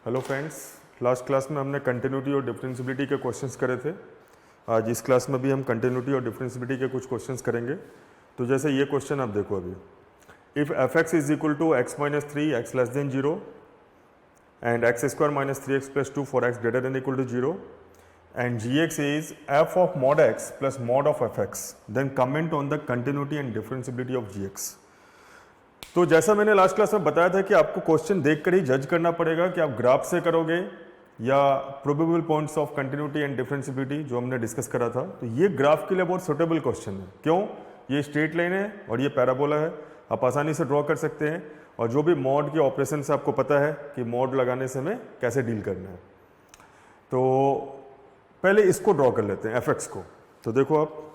Hello friends, last class में हमने continuity और डिफरेंशियबिलिटी के क्वेश्चंस करे थे। आज इस क्लास में भी हम कंटिन्यूटी और डिफरेंशियबिलिटी के कुछ क्वेश्चंस करेंगे। तो जैसे ये क्वेश्चन आप देखो अभी, if F x is equal to X minus three X less than zero and X square minus three x plus two for X greater than equal to zero and G X is F of mod X plus mod of F X, then comment on the continuity and differentiability of G X. तो जैसा मैंने last class में बताया था कि आपको question देखकर ही जज करना पड़ेगा कि आप ग्राफ से करोगे या probable points of continuity and differentiability जो हमने डिस्कस करा था। तो ये ग्राफ के लिए बहुत सुटेबल क्वेश्चन है। क्यों? ये स्ट्रेट लाइन है और ये पैराबोला है, आप आसानी से ड्रॉ कर सकते हैं। और जो भी मॉड के ऑपरेशन से आपको पता है कि मॉड लगाने से हमें कैसे डील करना है। तो पहले इसको ड्रॉ कर लेते हैं, एफ एक्स को। तो देखो आप,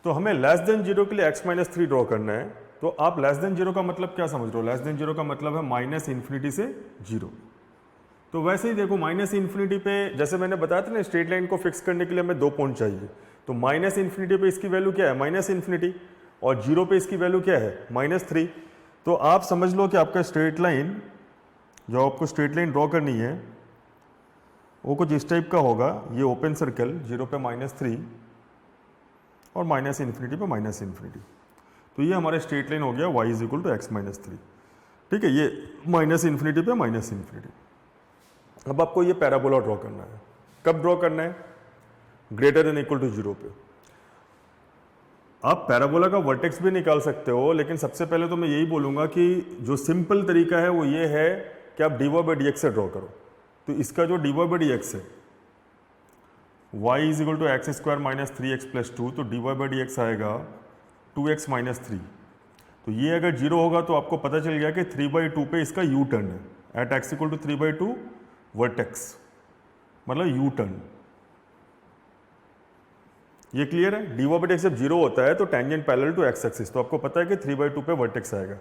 तो हमें लेस देन जीरो के लिए एक्स माइनस थ्री ड्रॉ करना है। तो आप लेस देन जीरो का मतलब क्या समझ रहे हो? लेस देन जीरो का मतलब है माइनस इन्फिनिटी से जीरो। तो वैसे ही देखो, माइनस इन्फिनिटी पे जैसे मैंने बताया था ना, स्ट्रेट लाइन को फिक्स करने के लिए हमें 2 पॉइंट चाहिए। तो माइनस इन्फिनिटी पे इसकी वैल्यू क्या है? Minus infinity. और जीरो पे इसकी वैल्यू क्या है? Minus three. तो आप समझ लो कि आपका स्ट्रेट लाइन, जो आपको स्ट्रेट लाइन ड्रॉ करनी है वो कुछ इस टाइप का होगा। ये ओपन सर्कल, जीरो पे माइनस थ्री और माइनस इन्फिनिटी पे माइनस इन्फिनिटी। तो ये हमारा स्ट्रेट लाइन हो गया y is equal to X minus three. ठीक है, ये माइनस इन्फिनिटी पे माइनस इन्फिनिटी। अब आपको ये पैराबोला ड्रॉ करना है। कब ड्रॉ करना है? Greater than equal to zero पे। आप पैराबोला का वर्टेक्स भी निकाल सकते हो, लेकिन सबसे पहले तो मैं यही बोलूंगा कि जो सिंपल तरीका है वो ये है कि आप d Y by D x से ड्रॉ करो। तो इसका जो d Y by D x है, y is equal to x square minus three x plus two, तो D Y by D x आएगा 2x माइनस थ्री। तो ये अगर जीरो होगा तो आपको पता चल गया कि 3/2 पे इसका यू टर्न है। At x equal to 3/2 vertex मतलब यू टर्न। ये क्लियर है? D Y by D X जब जीरो होता है तो tangent parallel to X axis, तो आपको पता है कि 3/2 पे वर्टेक्स आएगा।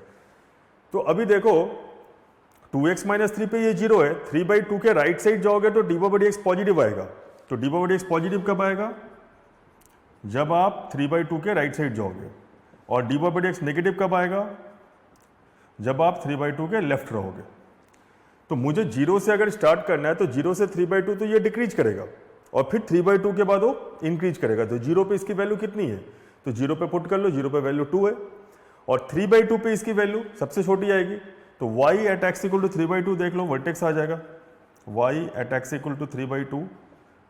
तो अभी देखो 2x माइनस थ्री पे ये जीरो है, 3/2 के राइट साइड जाओगे तो D Y by D X positive आएगा। तो D Y by D X positive कब आएगा? जब आप 3/2 के राइट साइड जाओगे। और D Y by D X negative कब आएगा? जब आप 3/2 के लेफ्ट रहोगे। तो मुझे जीरो से अगर स्टार्ट करना है तो जीरो से 3/2 तो ये डिक्रीज करेगा और फिर 3/2 के बाद वो इंक्रीज करेगा। तो जीरो पे इसकी वैल्यू कितनी है? तो जीरो पे पुट कर लो, जीरो पे वैल्यू 2 है और 3/2 पे इसकी वैल्यू सबसे छोटी आएगी। तो y at x equal to 3/2 देख लो, वर्टेक्स आ जाएगा y at x equal to 3/2।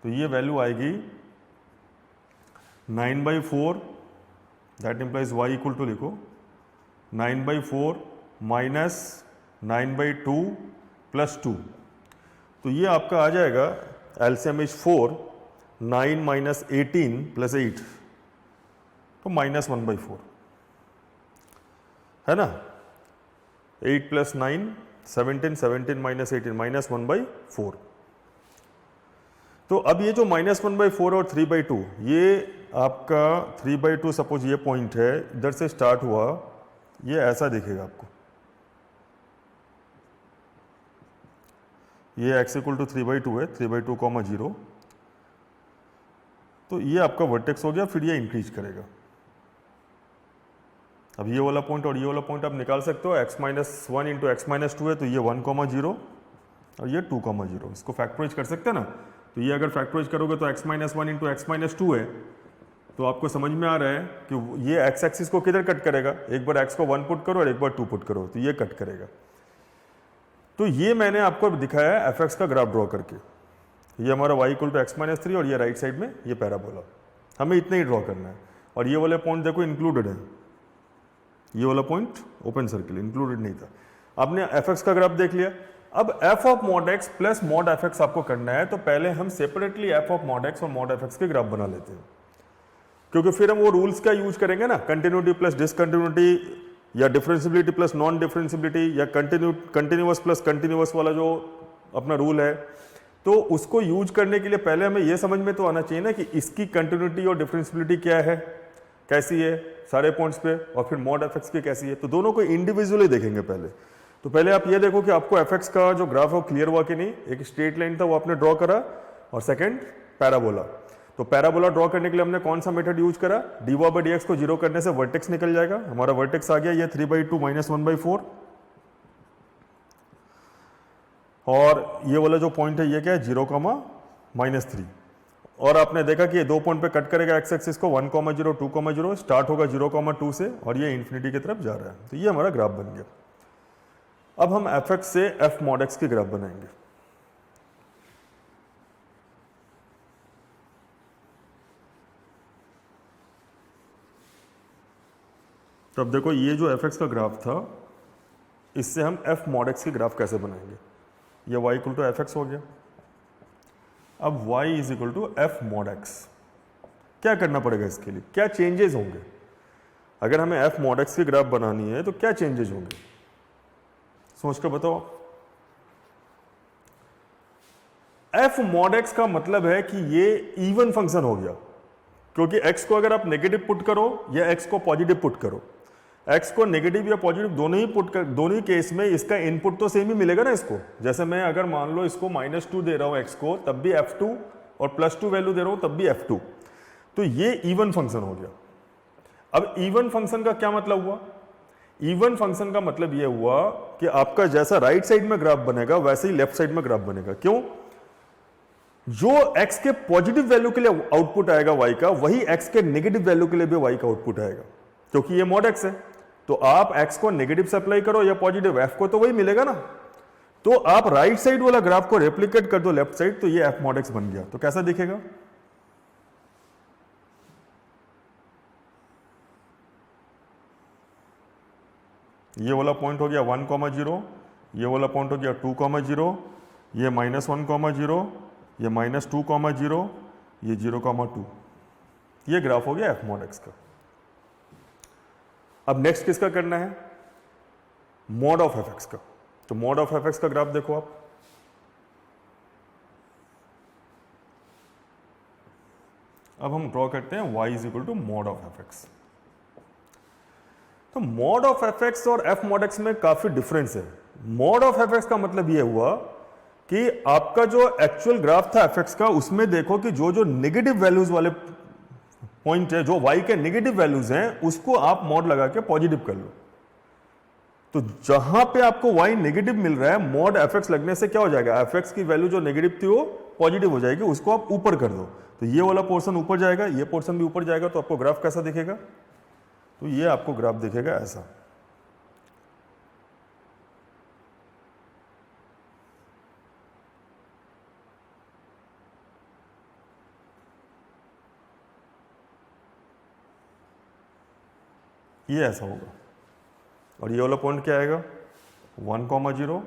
तो ये वैल्यू आएगी 9/4। That implies y equal to, लिखो 9/4 माइनस 9/2 प्लस 2। तो ये आपका आ जाएगा एलसीएम इज 4, 9 माइनस 18 प्लस 8, तो माइनस 1/4 है ना। 8 प्लस 9 17, 17 माइनस 18 माइनस 1/4। तो अब ये जो माइनस 1/4 और 3/2, ये आपका 3/2 सपोज ये पॉइंट है, इधर से स्टार्ट हुआ, ये ऐसा दिखेगा आपको। ये x इक्वल टू 3/2 है, 3/2 कॉमा 0। तो ये आपका वर्टेक्स हो गया, फिर ये इंक्रीज करेगा। अब ये वाला पॉइंट और ये वाला पॉइंट आप निकाल सकते हो। x minus one into x minus two है, तो ये 1,0 और ये 2,0। इसको फैक्टराइज कर सकते हैं ना। तो ये अगर फैक्टराइज करोगे तो x minus one into x minus two है। तो आपको समझ में आ रहा है कि ये x एक्सिस को किधर कट करेगा? एक बार x को 1 पुट करो और एक बार 2 पुट करो, तो ये कट करेगा। तो ये मैंने आपको दिखाया है एफ एक्स का ग्राफ ड्रॉ करके। ये हमारा y equal to X minus three और ये राइट साइड में ये पैराबोला। हमें इतना ही ड्रॉ करना है। और ये वाले पॉइंट देखो इंक्लूडेड है, ये वाला पॉइंट ओपन सर्किल इंक्लूडेड नहीं था। आपने एफ एक्स का ग्राफ देख लिया। अब F of mod X plus mod F x आपको करना है। तो पहले हम separately F of mod x और मॉड एफ एक्स के ग्राफ बना लेते हैं, क्योंकि फिर हम वो रूल्स का यूज करेंगे ना, कंटिन्यूटी प्लस डिसकंटिन्यूटी या डिफरेंशियबिलिटी प्लस नॉन डिफरेंशियबिलिटी या कंटिन्यूअस प्लस कंटिन्यूअस वाला जो अपना रूल है। तो उसको यूज करने के लिए पहले हमें यह समझ में तो आना चाहिए ना कि इसकी कंटिन्यूटी और डिफरेंशियबिलिटी क्या है, कैसी है सारे पॉइंट्स पे, और फिर मॉड एफ एक्स की कैसी है। तो दोनों को इंडिविजुअली देखेंगे पहले। तो पहले आप ये देखो कि आपको एफ एक्स का जो ग्राफ है वो क्लियर हुआ कि नहीं। एक स्ट्रेट लाइन था वो आपने ड्रॉ करा, और सेकेंड पैराबोला। तो पैराबोला ड्रॉ करने के लिए हमने कौन सा मेथड यूज करा, dy/dx को 0 करने से वर्टेक्स निकल जाएगा, हमारा वर्टेक्स आ गया ये 3/2 - 1/4, और ये वाला जो पॉइंट है ये क्या है 0, -3, और आपने देखा कि ये 2 पॉइंट पे कट करेगा एक्स एक्सिस को 1, 0, 2, 0, स्टार्ट होगा 0, 2 से और ये इंफिनिटी की तरफ जा रहा है। तो ये हमारा ग्राफ बन गया। अब हम f(x) से f mod x की ग्राफ बनाएंगे। तो अब देखो ये जो f(x) का ग्राफ था, इससे हम f mod x की ग्राफ कैसे बनाएंगे। ये y = fx हो गया। अब y = f mod x। क्या करना पड़ेगा इसके लिए, क्या चेंजेस होंगे? अगर हमें f mod x की ग्राफ बनानी है तो क्या चेंजेस होंगे, सोच कर बताओ। f mod x का मतलब है कि ये इवन फंक्शन हो गया, क्योंकि x को अगर आप नेगेटिव पुट करो या x को पॉजिटिव पुट करो, x को नेगेटिव या पॉजिटिव दोनों ही पुट कर, दोनों ही केस में इसका इनपुट तो सेम ही मिलेगा ना इसको। जैसे मैं अगर मान लो इसको -2 दे रहा हूं x को, तब भी f2, और +2 वैल्यू दे रहा हूं तब भी f2। तो ये इवन फंक्शन हो गया। अब इवन फंक्शन का क्या मतलब हुआ? इवन फंक्शन का मतलब ये हुआ कि आपका जैसा राइट साइड में ग्राफ बनेगा वैसे ही लेफ्ट साइड में ग्राफ बनेगा। क्यों? जो x के पॉजिटिव वैल्यू के लिए आउटपुट आएगा y का, वही x के नेगेटिव वैल्यू के लिए भी y का आउटपुट आएगा, क्योंकि ये mod x है। तो आप x को नेगेटिव से अप्लाई करो या पॉजिटिव, f को तो वही मिलेगा ना। तो आप राइट साइड वाला ग्राफ को रेप्लिकेट कर दो लेफ्ट साइड, तो ये f mod x बन गया। तो कैसा दिखेगा? ये वाला पॉइंट हो गया 1, 0, ये वाला पॉइंट हो गया 2, 0, ये -1, 0, ये -2, 0, ये 0, 2। ये ग्राफ हो गया f mod x का। अब नेक्स्ट किसका करना है? mod ऑफ fx का। तो mod ऑफ fx का ग्राफ देखो आप। अब हम ड्रॉ करते हैं y = mod ऑफ fx। तो mod ऑफ fx और f mod x में काफी डिफरेंस है। mod ऑफ fx का मतलब यह हुआ कि आपका जो एक्चुअल ग्राफ था fx का, उसमें देखो कि जो जो नेगेटिव वैल्यूज वाले पॉइंट है, जो y के नेगेटिव वैल्यूज हैं, उसको आप मॉड लगा के पॉजिटिव कर लो। तो जहां पे आपको y नेगेटिव मिल रहा है, मॉड fx लगने से क्या हो जाएगा, fx की वैल्यू जो नेगेटिव थी वो पॉजिटिव हो जाएगी, उसको आप ऊपर कर दो। तो ये वाला पोर्शन ऊपर जाएगा, ये पोर्शन भी ऊपर जाएगा, तो आपको ग्राफ कैसा दिखेगा? तो ये आपको ग्राफ दिखेगा ऐसा। ये ऐसा होगा। और ये वाला पॉइंट क्या आएगा? 1, 0,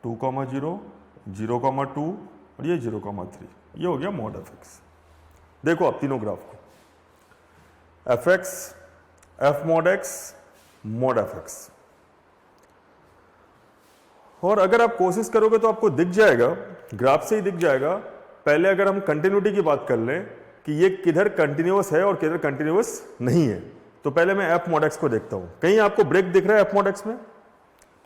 2, 0, 0, 2 और ये 0, 3। ये हो गया mod fx। देखो आप तीनों ग्राफ को, fx, f mod x, mod fx। और अगर आप कोशिश करोगे तो आपको दिख जाएगा, ग्राफ से ही दिख जाएगा। पहले अगर हम कंटिन्यूटी की बात कर लें कि ये किधर कंटिन्यूअस है और किधर कंटिन्यूअस नहीं है, तो पहले मैं f mod x को देखता हूं। कहीं आपको ब्रेक दिख रहा है f mod x में?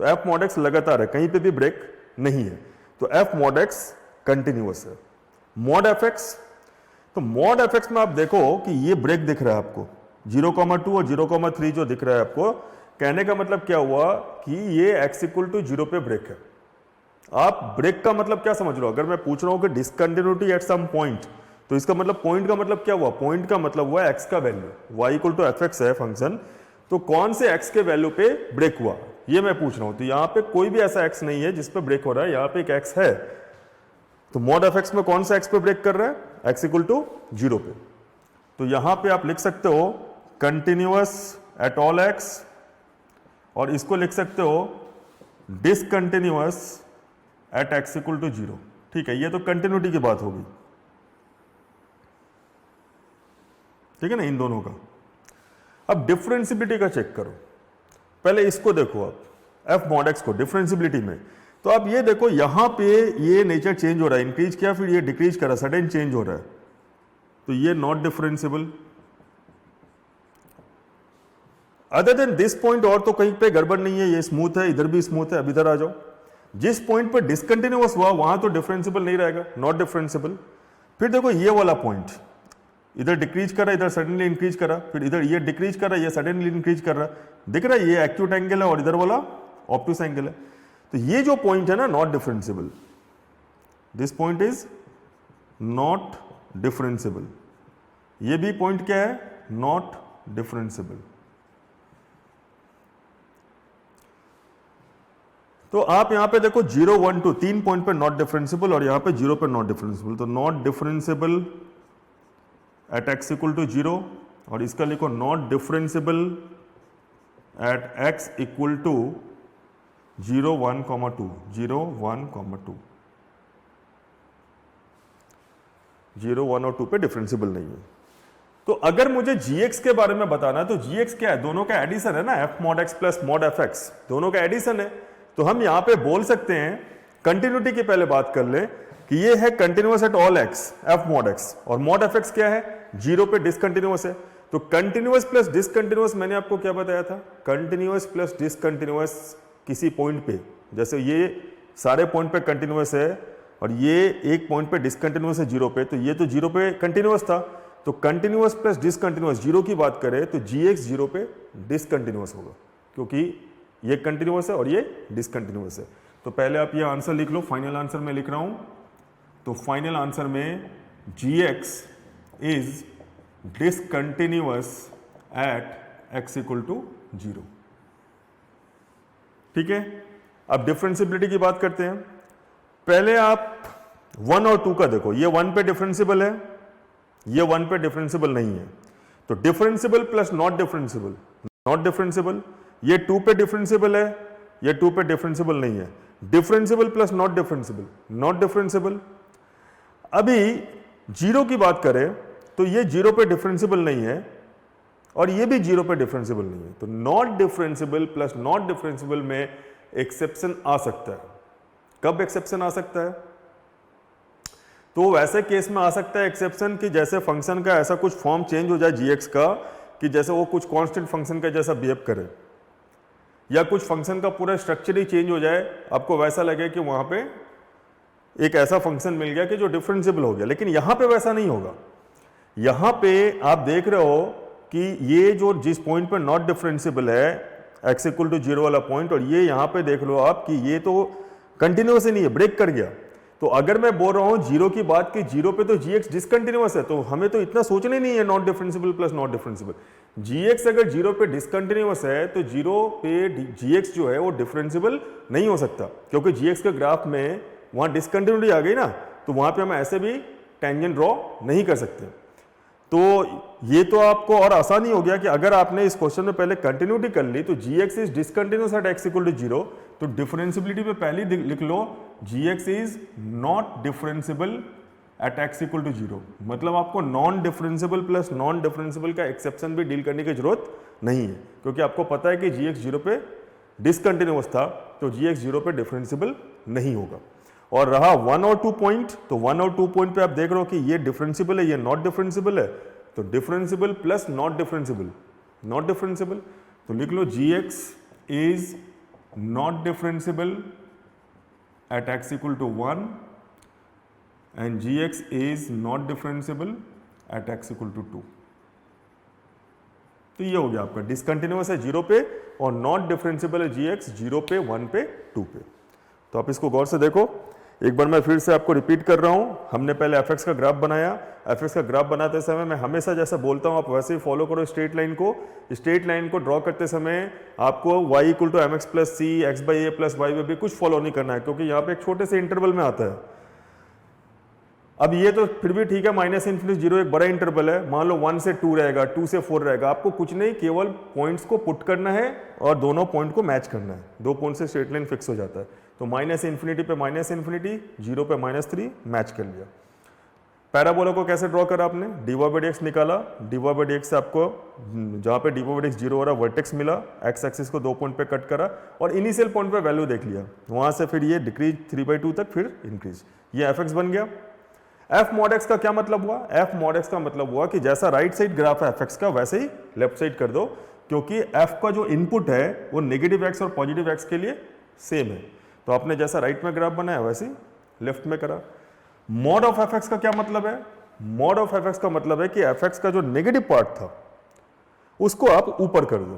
तो f mod x लगातार है, कहीं पे भी ब्रेक नहीं है। तो f mod x कंटिन्यूअस है। mod fx, तो mod fx में आप देखो कि ये ब्रेक दिख रहा है आपको, 0, 2 और 0, 3 जो दिख रहा है आपको। कहने का मतलब क्या हुआ कि ये x = 0 पे ब्रेक है। आप ब्रेक का मतलब क्या समझ रहे हो? अगर मैं पूछ रहा हूं कि डिसकंटिन्यूटी एट सम पॉइंट, तो इसका मतलब पॉइंट का मतलब क्या हुआ? पॉइंट का मतलब हुआ x का वैल्यू। y = fx है फंक्शन, तो कौन से x के वैल्यू पे ब्रेक हुआ, ये मैं पूछ रहा हूं। तो यहां पे कोई भी ऐसा x नहीं है जिस पे ब्रेक हो रहा है, यहां पे एक x है। तो mod fx में कौन सा x पे ब्रेक कर रहा है? x = 0 पे। तो यहां पे आप लिख सकते हो कंटिन्यूअस एट ऑल x, और इसको लिख सकते हो डिसकंटिन्यूअस एट x = 0। ठीक है, ये तो कंटिन्यूटी की बात होगी, ठीक है ना, इन दोनों का। अब डिफरेंशियबिलिटी का चेक करो। पहले इसको देखो आप, f mod x को डिफरेंशियबिलिटी में। तो आप ये देखो, यहां पे ये नेचर चेंज हो रहा है, इंक्रीज किया फिर ये डिक्रीज करा, सडन चेंज हो रहा है, तो ये not differentiable. Other than this point और तो कहीं पे गड़बड़ नहीं है, ये स्मूथ है, इधर भी स्मूथ है। अब इधर आ जाओ, जिस पॉइंट पर डिसकंटिन्यूअस हुआ वहां तो डिफरेंशियबल नहीं रहेगा, नॉट डिफरेंशियबल। फिर देखो ये वाला पॉइंट, इधर डिक्रीज कर रहा है, इधर सडनली इंक्रीज कर रहा, फिर इधर ये डिक्रीज कर रहा है, ये सडनली इंक्रीज कर रहा है, दिख रहा है ये एक्यूट एंगल है और इधर वाला ऑब्टूस एंगल है। तो ये जो पॉइंट है ना not differentiable, this point is not differentiable. ये भी पॉइंट क्या है, नॉट डिफरेंशिएबल। तो आप यहां पे देखो 0 1 2 3 पॉइंट पे नॉट डिफरेंशिएबल और यहां पे 0 पे नॉट डिफरेंशिएबल। तो not differentiable at x equal to 0 और इसका लिखो not differentiable at x equal to 0 1 2 0 1 2 0 1 और 2 पे डिफरेंशिएबल नहीं है। तो अगर मुझे gx के बारे में बताना है तो gx क्या है, दोनों का एडिशन है ना, f mod x plus mod fx, दोनों का एडिशन है। तो हम यहां पे बोल सकते हैं, कंटिन्यूटी की पहले बात कर ले कि ये है continuous at all x, f mod x, और mod fx क्या है, 0 पे डिसकंटिन्यूअस है। तो कंटिन्यूअस प्लस डिसकंटिन्यूअस मैंने आपको क्या बताया था, कंटिन्यूअस प्लस डिसकंटिन्यूअस किसी पॉइंट पे, जैसे ये सारे पॉइंट पे कंटिन्यूअस है और ये एक पॉइंट पे डिसकंटिन्यूअस है 0 पे, तो ये तो 0 पे कंटिन्यूअस था। तो कंटिन्यूअस प्लस डिसकंटिन्यूअस 0 की बात करें तो gx 0 पे डिसकंटिन्यूअस होगा, क्योंकि ये कंटिन्यूअस है और ये डिसकंटिन्यूअस है। तो पहले आप ये आंसर लिख लो, फाइनल आंसर में लिख रहा हूं। तो फाइनल आंसर में gx is discontinuous at x equal to 0। ठीक है, अब डिफरेंशिएबिलिटी की बात करते हैं। पहले आप 1 और 2 का देखो, ये 1 पे डिफरेंशिएबल है, ये 1 पे डिफरेंशिएबल नहीं है। तो differentiable plus not differentiable, not differentiable, ये 2 पे डिफरेंशिएबल है, ये 2 पे डिफरेंशिएबल नहीं है। Differentiable plus not differentiable, not differentiable. अभी 0 की बात करें तो ये 0 पे डिफरेंशिएबल नहीं है और ये भी 0 पे डिफरेंशिएबल नहीं है। तो not differentiable plus not differentiable में एक्सेप्शन आ सकता है। कब एक्सेप्शन आ सकता है, तो वैसे केस में आ सकता है एक्सेप्शन कि जैसे फंक्शन का ऐसा कुछ फॉर्म चेंज हो जाए gx का कि जैसे वो कुछ कांस्टेंट फंक्शन का जैसा बिहेव करे, या कुछ फंक्शन का पूरा स्ट्रक्चर ही चेंज हो जाए, आपको वैसा लगे कि वहां पे एक ऐसा फंक्शन मिल गया कि जो डिफरेंशिएबल हो गया। लेकिन यहां पे वैसा नहीं होगा। यहां पे आप देख रहे हो कि ये जो जिस पॉइंट पे नॉट डिफरेंशिएबल है x इक्वल टू 0 वाला पॉइंट, और ये यहां पे देख लो आप कि ये तो कंटिन्यूअस ही नहीं है, ब्रेक कर गया। तो अगर मैं बोल रहा हूं 0 की बात कि 0 पे तो gx डिसकंटिन्यूअस है, तो हमें तो इतना सोचना ही नहीं है not differentiable plus not differentiable. gx अगर 0 पे डिसकंटिन्यूअस है तो 0 पे gx जो है वो डिफरेंशिएबल नहीं हो सकता, क्योंकि gx के ग्राफ में वहां डिसकंटिन्यूटी आ गई ना, तो वहां पे हम ऐसे भी टेंजेंट ड्रॉ नहीं कर सकते। तो ये तो आपको और आसानी हो गया कि अगर आपने इस क्वेश्चन में पहले कंटिन्यूटी कर ली तो gx is discontinuous at x equal to 0, तो डिफरेंशिएबिलिटी पे पहले लिख लो gx is not differentiable at x equal to 0। मतलब आपको non differentiable plus non differentiable का एक्सेप्शन भी डील करने की जरूरत नहीं है, क्योंकि आपको पता है कि gx 0 पे डिसकंटिन्यूअस था, तो gx 0 पे डिफरेंशिएबल नहीं होगा। और रहा 1 और 2 पॉइंट, तो 1 और 2 पॉइंट पे आप देख रहे हो कि ये डिफरेंशिएबल है, ये नॉट डिफरेंशिएबल है। तो differentiable plus not differentiable, not differentiable, तो लिख लो gx is not differentiable at x equal to 1 and gx is not differentiable at x equal to 2। तो ये हो गया आपका, डिसकंटिन्यूअस है 0 पे और नॉट डिफरेंशिएबल है gx 0 पे, 1 पे, 2 पे। तो आप इसको गौर से देखो। एक बार मैं फिर से आपको रिपीट कर रहा हूं, हमने पहले fx का ग्राफ बनाया। fx का ग्राफ बनाते समय मैं हमेशा जैसा बोलता हूं आप वैसे ही फॉलो करो स्ट्रेट लाइन को। स्ट्रेट लाइन को ड्रॉ करते समय आपको y equal to mx plus C, X by A plus Y भी कुछ फॉलो नहीं करना है, क्योंकि यहाँ पे एक छोटे से इंटरवल में आता है। अब ये तो फिर भी ठीक है, माइनस इन्फिनिटी 0 एक बड़ा इंटरवल है, मान लो 1 से 2 रहेगा, 2 से 4 रहेगा। आपको कुछ नहीं, केवल पॉइंट्स को पुट करना है और दोनों पॉइंट को मैच करना है। 2 पॉइंट से स्ट्रेट लाइन फिक्स हो जाता है। तो माइनस इन्फिनिटी पे माइनस इन्फिनिटी, 0 पे -3 मैच कर लिया। पैराबोला को कैसे ड्रॉ करा आपने, dy बाई dx निकाला। dy बाई dx से आपको जहां पे dy बाई dx 0 हो रहा वर्टेक्स मिला, एक्स एक्सिस को 2 पॉइंट पे कट करा और इनिशियल पॉइंट पे वैल्यू देख लिया। वहां से फिर ये डिक्रीज 3/2 तक, फिर इंक्रीज, ये fx बन गया। f mod x का क्या मतलब हुआ, f mod x का मतलब हुआ कि जैसा राइट साइड ग्राफ है fx का वैसे ही लेफ्ट साइड कर दो, क्योंकि f का जो इनपुट है वो नेगेटिव x और पॉजिटिव x के लिए सेम है। तो आपने जैसा राइट में ग्राफ बनाया वैसे ही लेफ्ट में करा। मॉड ऑफ fx का क्या मतलब है, मॉड ऑफ एफ एक्स का मतलब है कि एफ एक्स का जो नेगेटिव पार्ट था उसको आप ऊपर कर दो,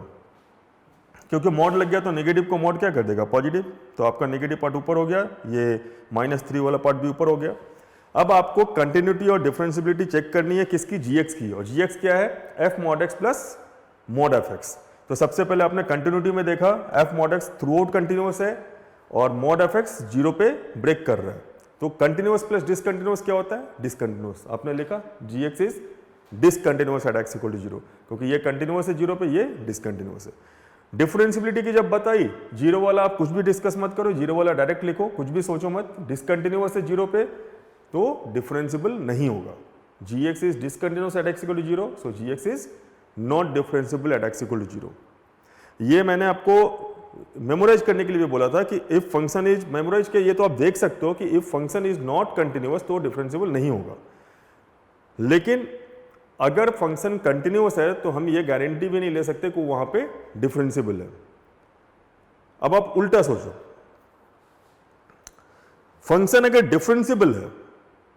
क्योंकि मॉड लग गया तो नेगेटिव को मॉड क्या कर देगा, पॉजिटिव, तो आपका नेगेटिव पार्ट ऊपर हो गया, ये -3 वाला पार्ट भी ऊपर हो गया। अब आपको कंटिन्यूटी और डिफरेंशियबिलिटी चेक करनी है किसकी, जीएक्स की, और जीएक्स क्या है, F mod X plus mod F x. तो सबसे पहले आपने कंटिन्यूटी में देखा F mod x through out continuous है और मॉड एफ एक्स 0 पे ब्रेक कर रहा है। तो कंटिन्यूअस प्लस डिसकंटिन्यूअस क्या होता है, डिसकंटिन्यूअस। आपने लिखा G X is discontinuous at x equal to 0, क्योंकि ये कंटिन्यूअस है 0 पे, ये डिसकंटिन्यूअस है। डिफरेंशियबिलिटी की जब बताई, 0 वाला आप कुछ भी डिस्कस मत करो, 0 वाला डायरेक्ट लिखो, कुछ भी सोचो मत, डिसकंटिन्यूअस है 0 पे तो डिफरेंशियबल नहीं होगा। G X is discontinuous at x equal to 0, so G X is not differentiable at x equal to 0। ये मैंने आपको मेमोराइज करने के लिए भी बोला था कि इफ फंक्शन इज, मेमोराइज के ये तो आप देख सकते हो कि if function is not continuous तो डिफरेंशियबल नहीं होगा, लेकिन अगर फंक्शन कंटिन्यूअस है तो हम ये गारंटी भी नहीं ले सकते कि वहां पे डिफरेंशियबल है। अब आप उल्टा सोचो, फंक्शन अगर डिफरेंशियबल है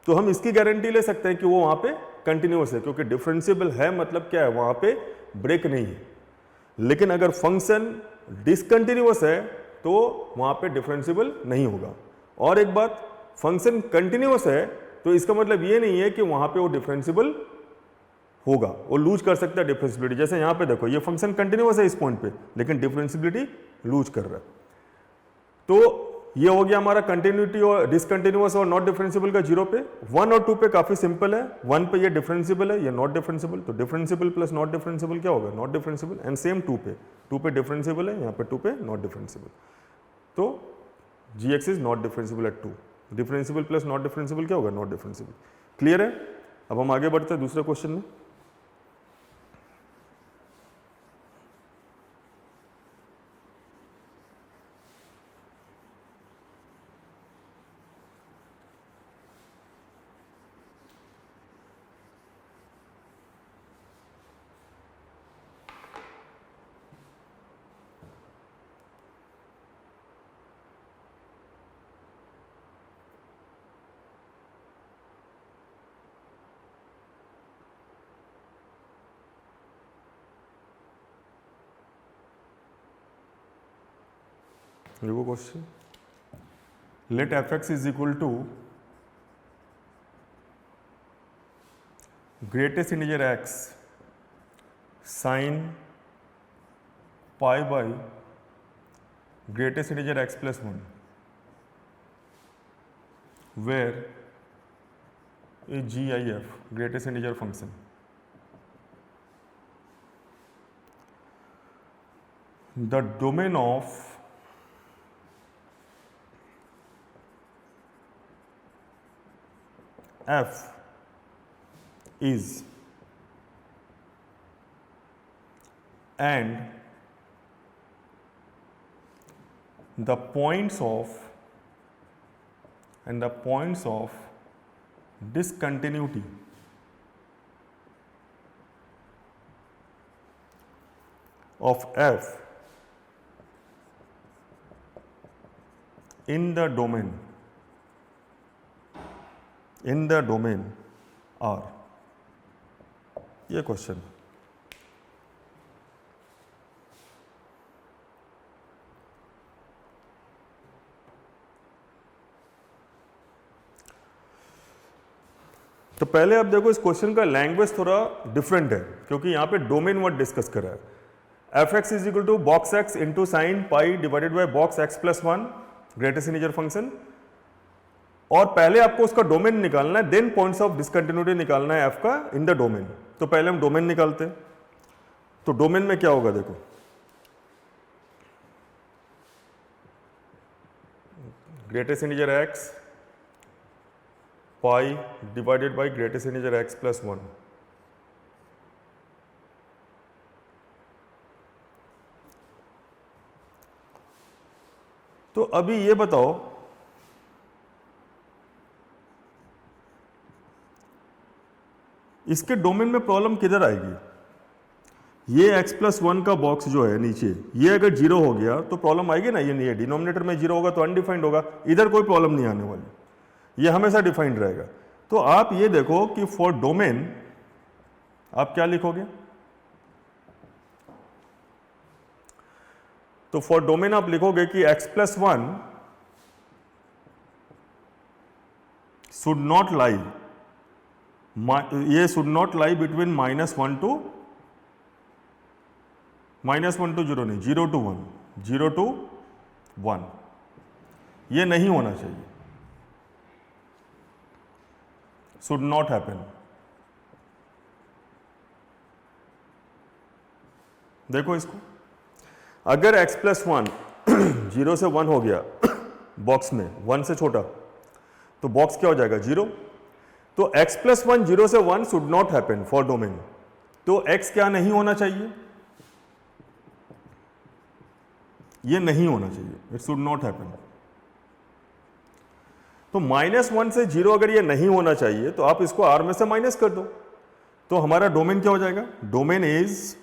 तो हम इसकी गारंटी ले सकते हैं कि वो वहां पे कंटिन्यूअस है, क्योंकि डिफरेंशियबल है मतलब क्या है, वहां पे ब्रेक नहीं है। लेकिन अगर फंक्शन डिसकंटिन्यूअस है तो वहां पे डिफरेंशियबल नहीं होगा। और एक बात, फंक्शन कंटिन्यूअस है तो इसका मतलब ये नहीं है कि वहां पे वो डिफरेंशियबल होगा, वो लूज कर सकता है डिफरेंशियबिलिटी। जैसे यहां पे देखो, ये फंक्शन कंटिन्यूअस है इस पॉइंट पे, लेकिन डिफरेंशियबिलिटी लूज कर रहा है। तो ये हो गया हमारा कंटिन्यूटी और डिसकंटिन्यूअस और नॉट डिफरेंशियबल का 0 पे। 1 और 2 पे काफी सिंपल है, 1 पे ये डिफरेंशियबल है, ये नॉट डिफरेंशियबल, तो डिफरेंशियबल प्लस नॉट डिफरेंशियबल क्या होगा, नॉट डिफरेंशियबल। एंड सेम 2 पे डिफरेंशियबल है, यहाँ पे 2 पे नॉट डिफरेंशियबल, तो GX is not differentiable eight 2। Differentiable plus not differentiable क्या होगा, नॉट डिफरेंशियबल। क्लियर है? अब हम आगे बढ़ते हैं दूसरे क्वेश्चन में। देखो question, let F x is equal to greatest integer X sine pi by greatest integer X plus 1 where is GIF, greatest integer function. The domain of F is and the points of discontinuity of F in the domain R। ये question. तो पहले आप देखो, इस question का language थोड़ा different है, क्योंकि यहां पे डोमेन वर्ड डिस्कस कर रहा है। F x is equal to box X into sine pi divided by box X plus 1 greatest integer function, और पहले आपको उसका डोमेन निकालना है, देन पॉइंट्स ऑफ डिसकंटिन्यूटी निकालना है एफ का इन द डोमेन। तो पहले हम डोमेन निकालते हैं। तो डोमेन में क्या होगा, देखो greatest integer x pi divided by greatest integer X plus 1। तो अभी ये बताओ, इसके डोमेन में प्रॉब्लम किधर आएगी। ये x प्लस 1 का बॉक्स जो है नीचे, ये अगर 0 हो गया तो प्रॉब्लम आएगी ना। ये डिनोमिनेटर में 0 होगा तो अनडिफाइंड होगा, इधर कोई प्रॉब्लम नहीं आने वाली, ये हमेशा डिफाइंड रहेगा। तो आप ये देखो कि फॉर डोमेन आप क्या लिखोगे, तो फॉर डोमेन आप लिखोगे कि x+1 शुड नॉट लाई, ये should not lie between -1 to -1 to 0 नहीं, 0 to 1, 0 to 1, ये नहीं होना चाहिए, शुड नॉट हैपन। देखो इसको, अगर x+1 0 से 1 हो गया बॉक्स में, 1 से छोटा, तो बॉक्स क्या हो जाएगा 0। तो x+1 0 से 1 should not happen for domain, तो x क्या नहीं होना चाहिए, ये नहीं होना चाहिए, इट शुड नॉट हैपन। तो -1 से 0 अगर ये नहीं होना चाहिए तो आप इसको R में से माइनस कर दो, तो हमारा डोमेन क्या हो जाएगा, डोमेन इज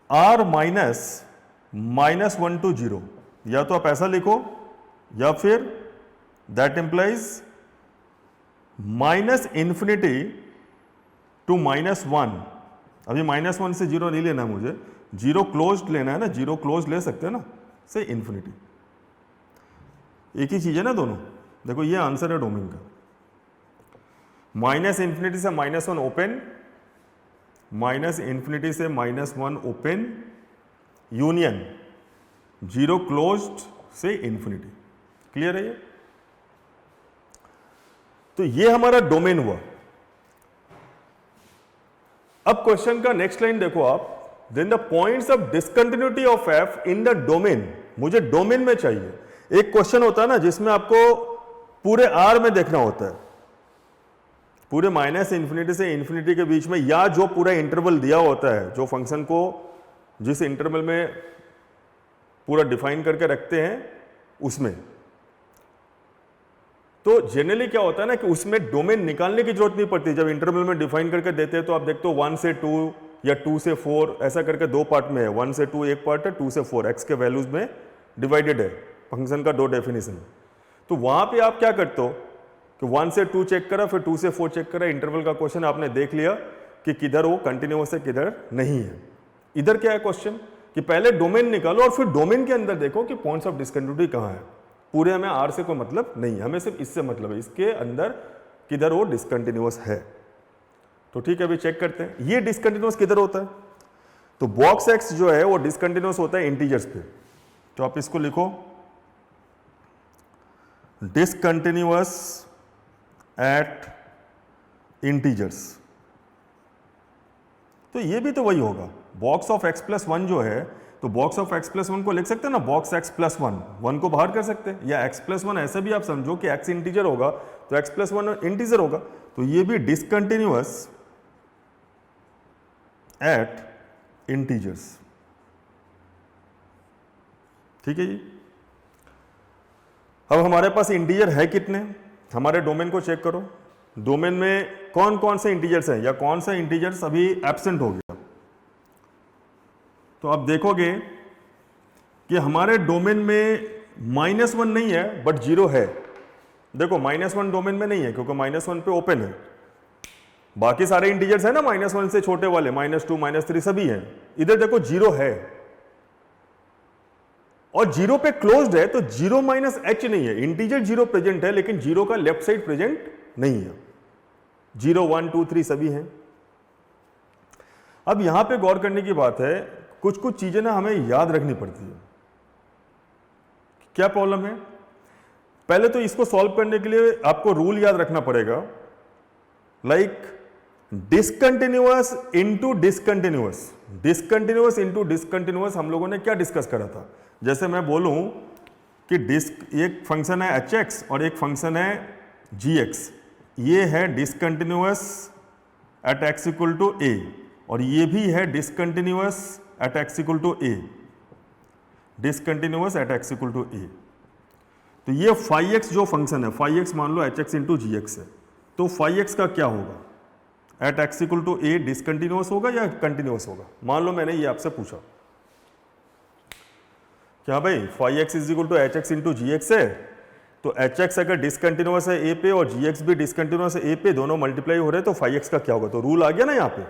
R -1 to 0, या तो आप ऐसा लिखो या फिर दैट इंप्लाइज -∞ to -1। अभी -1 से 0 नहीं लेना मुझे, 0 क्लोज्ड लेना है ना, 0 क्लोज्ड ले सकते हैं ना, से इन्फिनिटी, एक ही चीज है ना दोनों। देखो ये आंसर है डोमेन का, -∞ से -1 ओपन, -∞ से -1 ओपन, यूनियन 0 क्लोज्ड से इन्फिनिटी। क्लियर है ये? तो ये हमारा डोमेन हुआ। अब क्वेश्चन का नेक्स्ट लाइन देखो आप, then the points of discontinuity of f in the domain, मुझे डोमेन में चाहिए। एक क्वेश्चन होता है ना जिसमें आपको पूरे आर में देखना होता है, पूरे -∞ से इन्फिनिटी के बीच में, या जो पूरा इंटरवल दिया होता है, जो फंक्शन को जिस इंटरवल में पूरा डिफाइन करके रखते हैं उसमें। तो जनरली क्या होता है ना कि उसमें डोमेन निकालने की जरूरत नहीं पड़ती, जब इंटरवल में डिफाइन करके देते हैं तो आप देखते हो 1 से 2 या 2 से 4 ऐसा करके दो पार्ट में है, 1 से 2 एक पार्ट है, 2 से 4 एक्स के वैल्यूज में डिवाइडेड है फंक्शन का दो डेफिनेशन। तो वहां पे आप क्या करते हो कि 1 से 2 चेक करा, फिर 2 से 4 चेक करा, इंटरवल का क्वेश्चन आपने देख लिया कि किधर वो कंटिन्यूअस है किधर नहीं है। इधर क्या है क्वेश्चन कि पहले डोमेन निकालो और फिर डोमेन के अंदर देखो कि पॉइंट्स ऑफ डिसकंटिन्यूटी कहां है। पूरे हमें आर से कोई मतलब नहीं है, हमें सिर्फ इससे मतलब है, इसके अंदर किधर वो डिसकंटिन्यूअस है। तो ठीक है, अभी चेक करते हैं ये डिसकंटिन्यूअस किधर होता है। तो बॉक्स एक्स जो है वो डिसकंटिन्यूअस होता है इंटीजर्स पे, तो आप इसको लिखो डिसकंटिन्यूअस एट इंटीजर्स। तो ये भी तो वही होगा, बॉक्स ऑफ x+1 जो है, तो बॉक्स ऑफ x+1 को लिख सकते हैं ना बॉक्स x+1, 1 को बाहर कर सकते हैं, या x+1 ऐसे भी आप समझो कि x इंटीजर होगा तो x+1 इंटीजर होगा। तो ये भी डिसकंटिन्यूअस एट इंटीजर्स। ठीक है जी। अब हमारे पास इंटीजर है कितने, हमारे डोमेन को चेक करो, डोमेन में कौन कौन से इंटीजर्स हैं या कौन सा इंटीजर्स अभी एब्सेंट हो गया। तो आप देखोगे कि हमारे डोमेन में -1 नहीं है बट 0 है। देखो -1 डोमेन में नहीं है क्योंकि -1 पे ओपन है, बाकी सारे इंटीजर्स है ना -1 से छोटे वाले, -2 -3 सभी हैं। इधर देखो 0 है और 0 पे क्लोज्ड है, तो 0 -h नहीं है, इंटीजर 0 प्रेजेंट है लेकिन 0 का लेफ्ट साइड प्रेजेंट नहीं है। 0 1 2 3 सभी हैं। अब यहां पे गौर करने की बात है, कुछ कुछ चीजें ना हमें याद रखनी पड़ती है। क्या प्रॉब्लम है, पहले तो इसको सॉल्व करने के लिए आपको रूल याद रखना पड़ेगा, like discontinuous into discontinuous, discontinuous into discontinuous. हम लोगों ने क्या डिस्कस करा था, जैसे मैं बोलूं कि एक फंक्शन है hx और एक फंक्शन है gx, ये है discontinuous at x equal to a और ये भी है discontinuous at x equal to a, discontinuous at x equal to a। तो ये फाई एक्स जो फंक्शन है, फाई एक्स मान लो hx इंटू जी एक्स है, तो फाई एक्स का क्या होगा, at x equal to a discontinuous होगा या कंटिन्यूअस होगा। मान लो मैंने ये आपसे पूछा क्या भाई, phi x is equal to h x into g x है, तो एच एक्स अगर डिसकंटिन्यूअस है ए पे और जी एक्स भी डिसकंटिन्यूअस है ए पे, दोनों मल्टीप्लाई हो रहे हैं, तो फाई एक्स का क्या होगा, तो रूल आ गया ना यहाँ पे।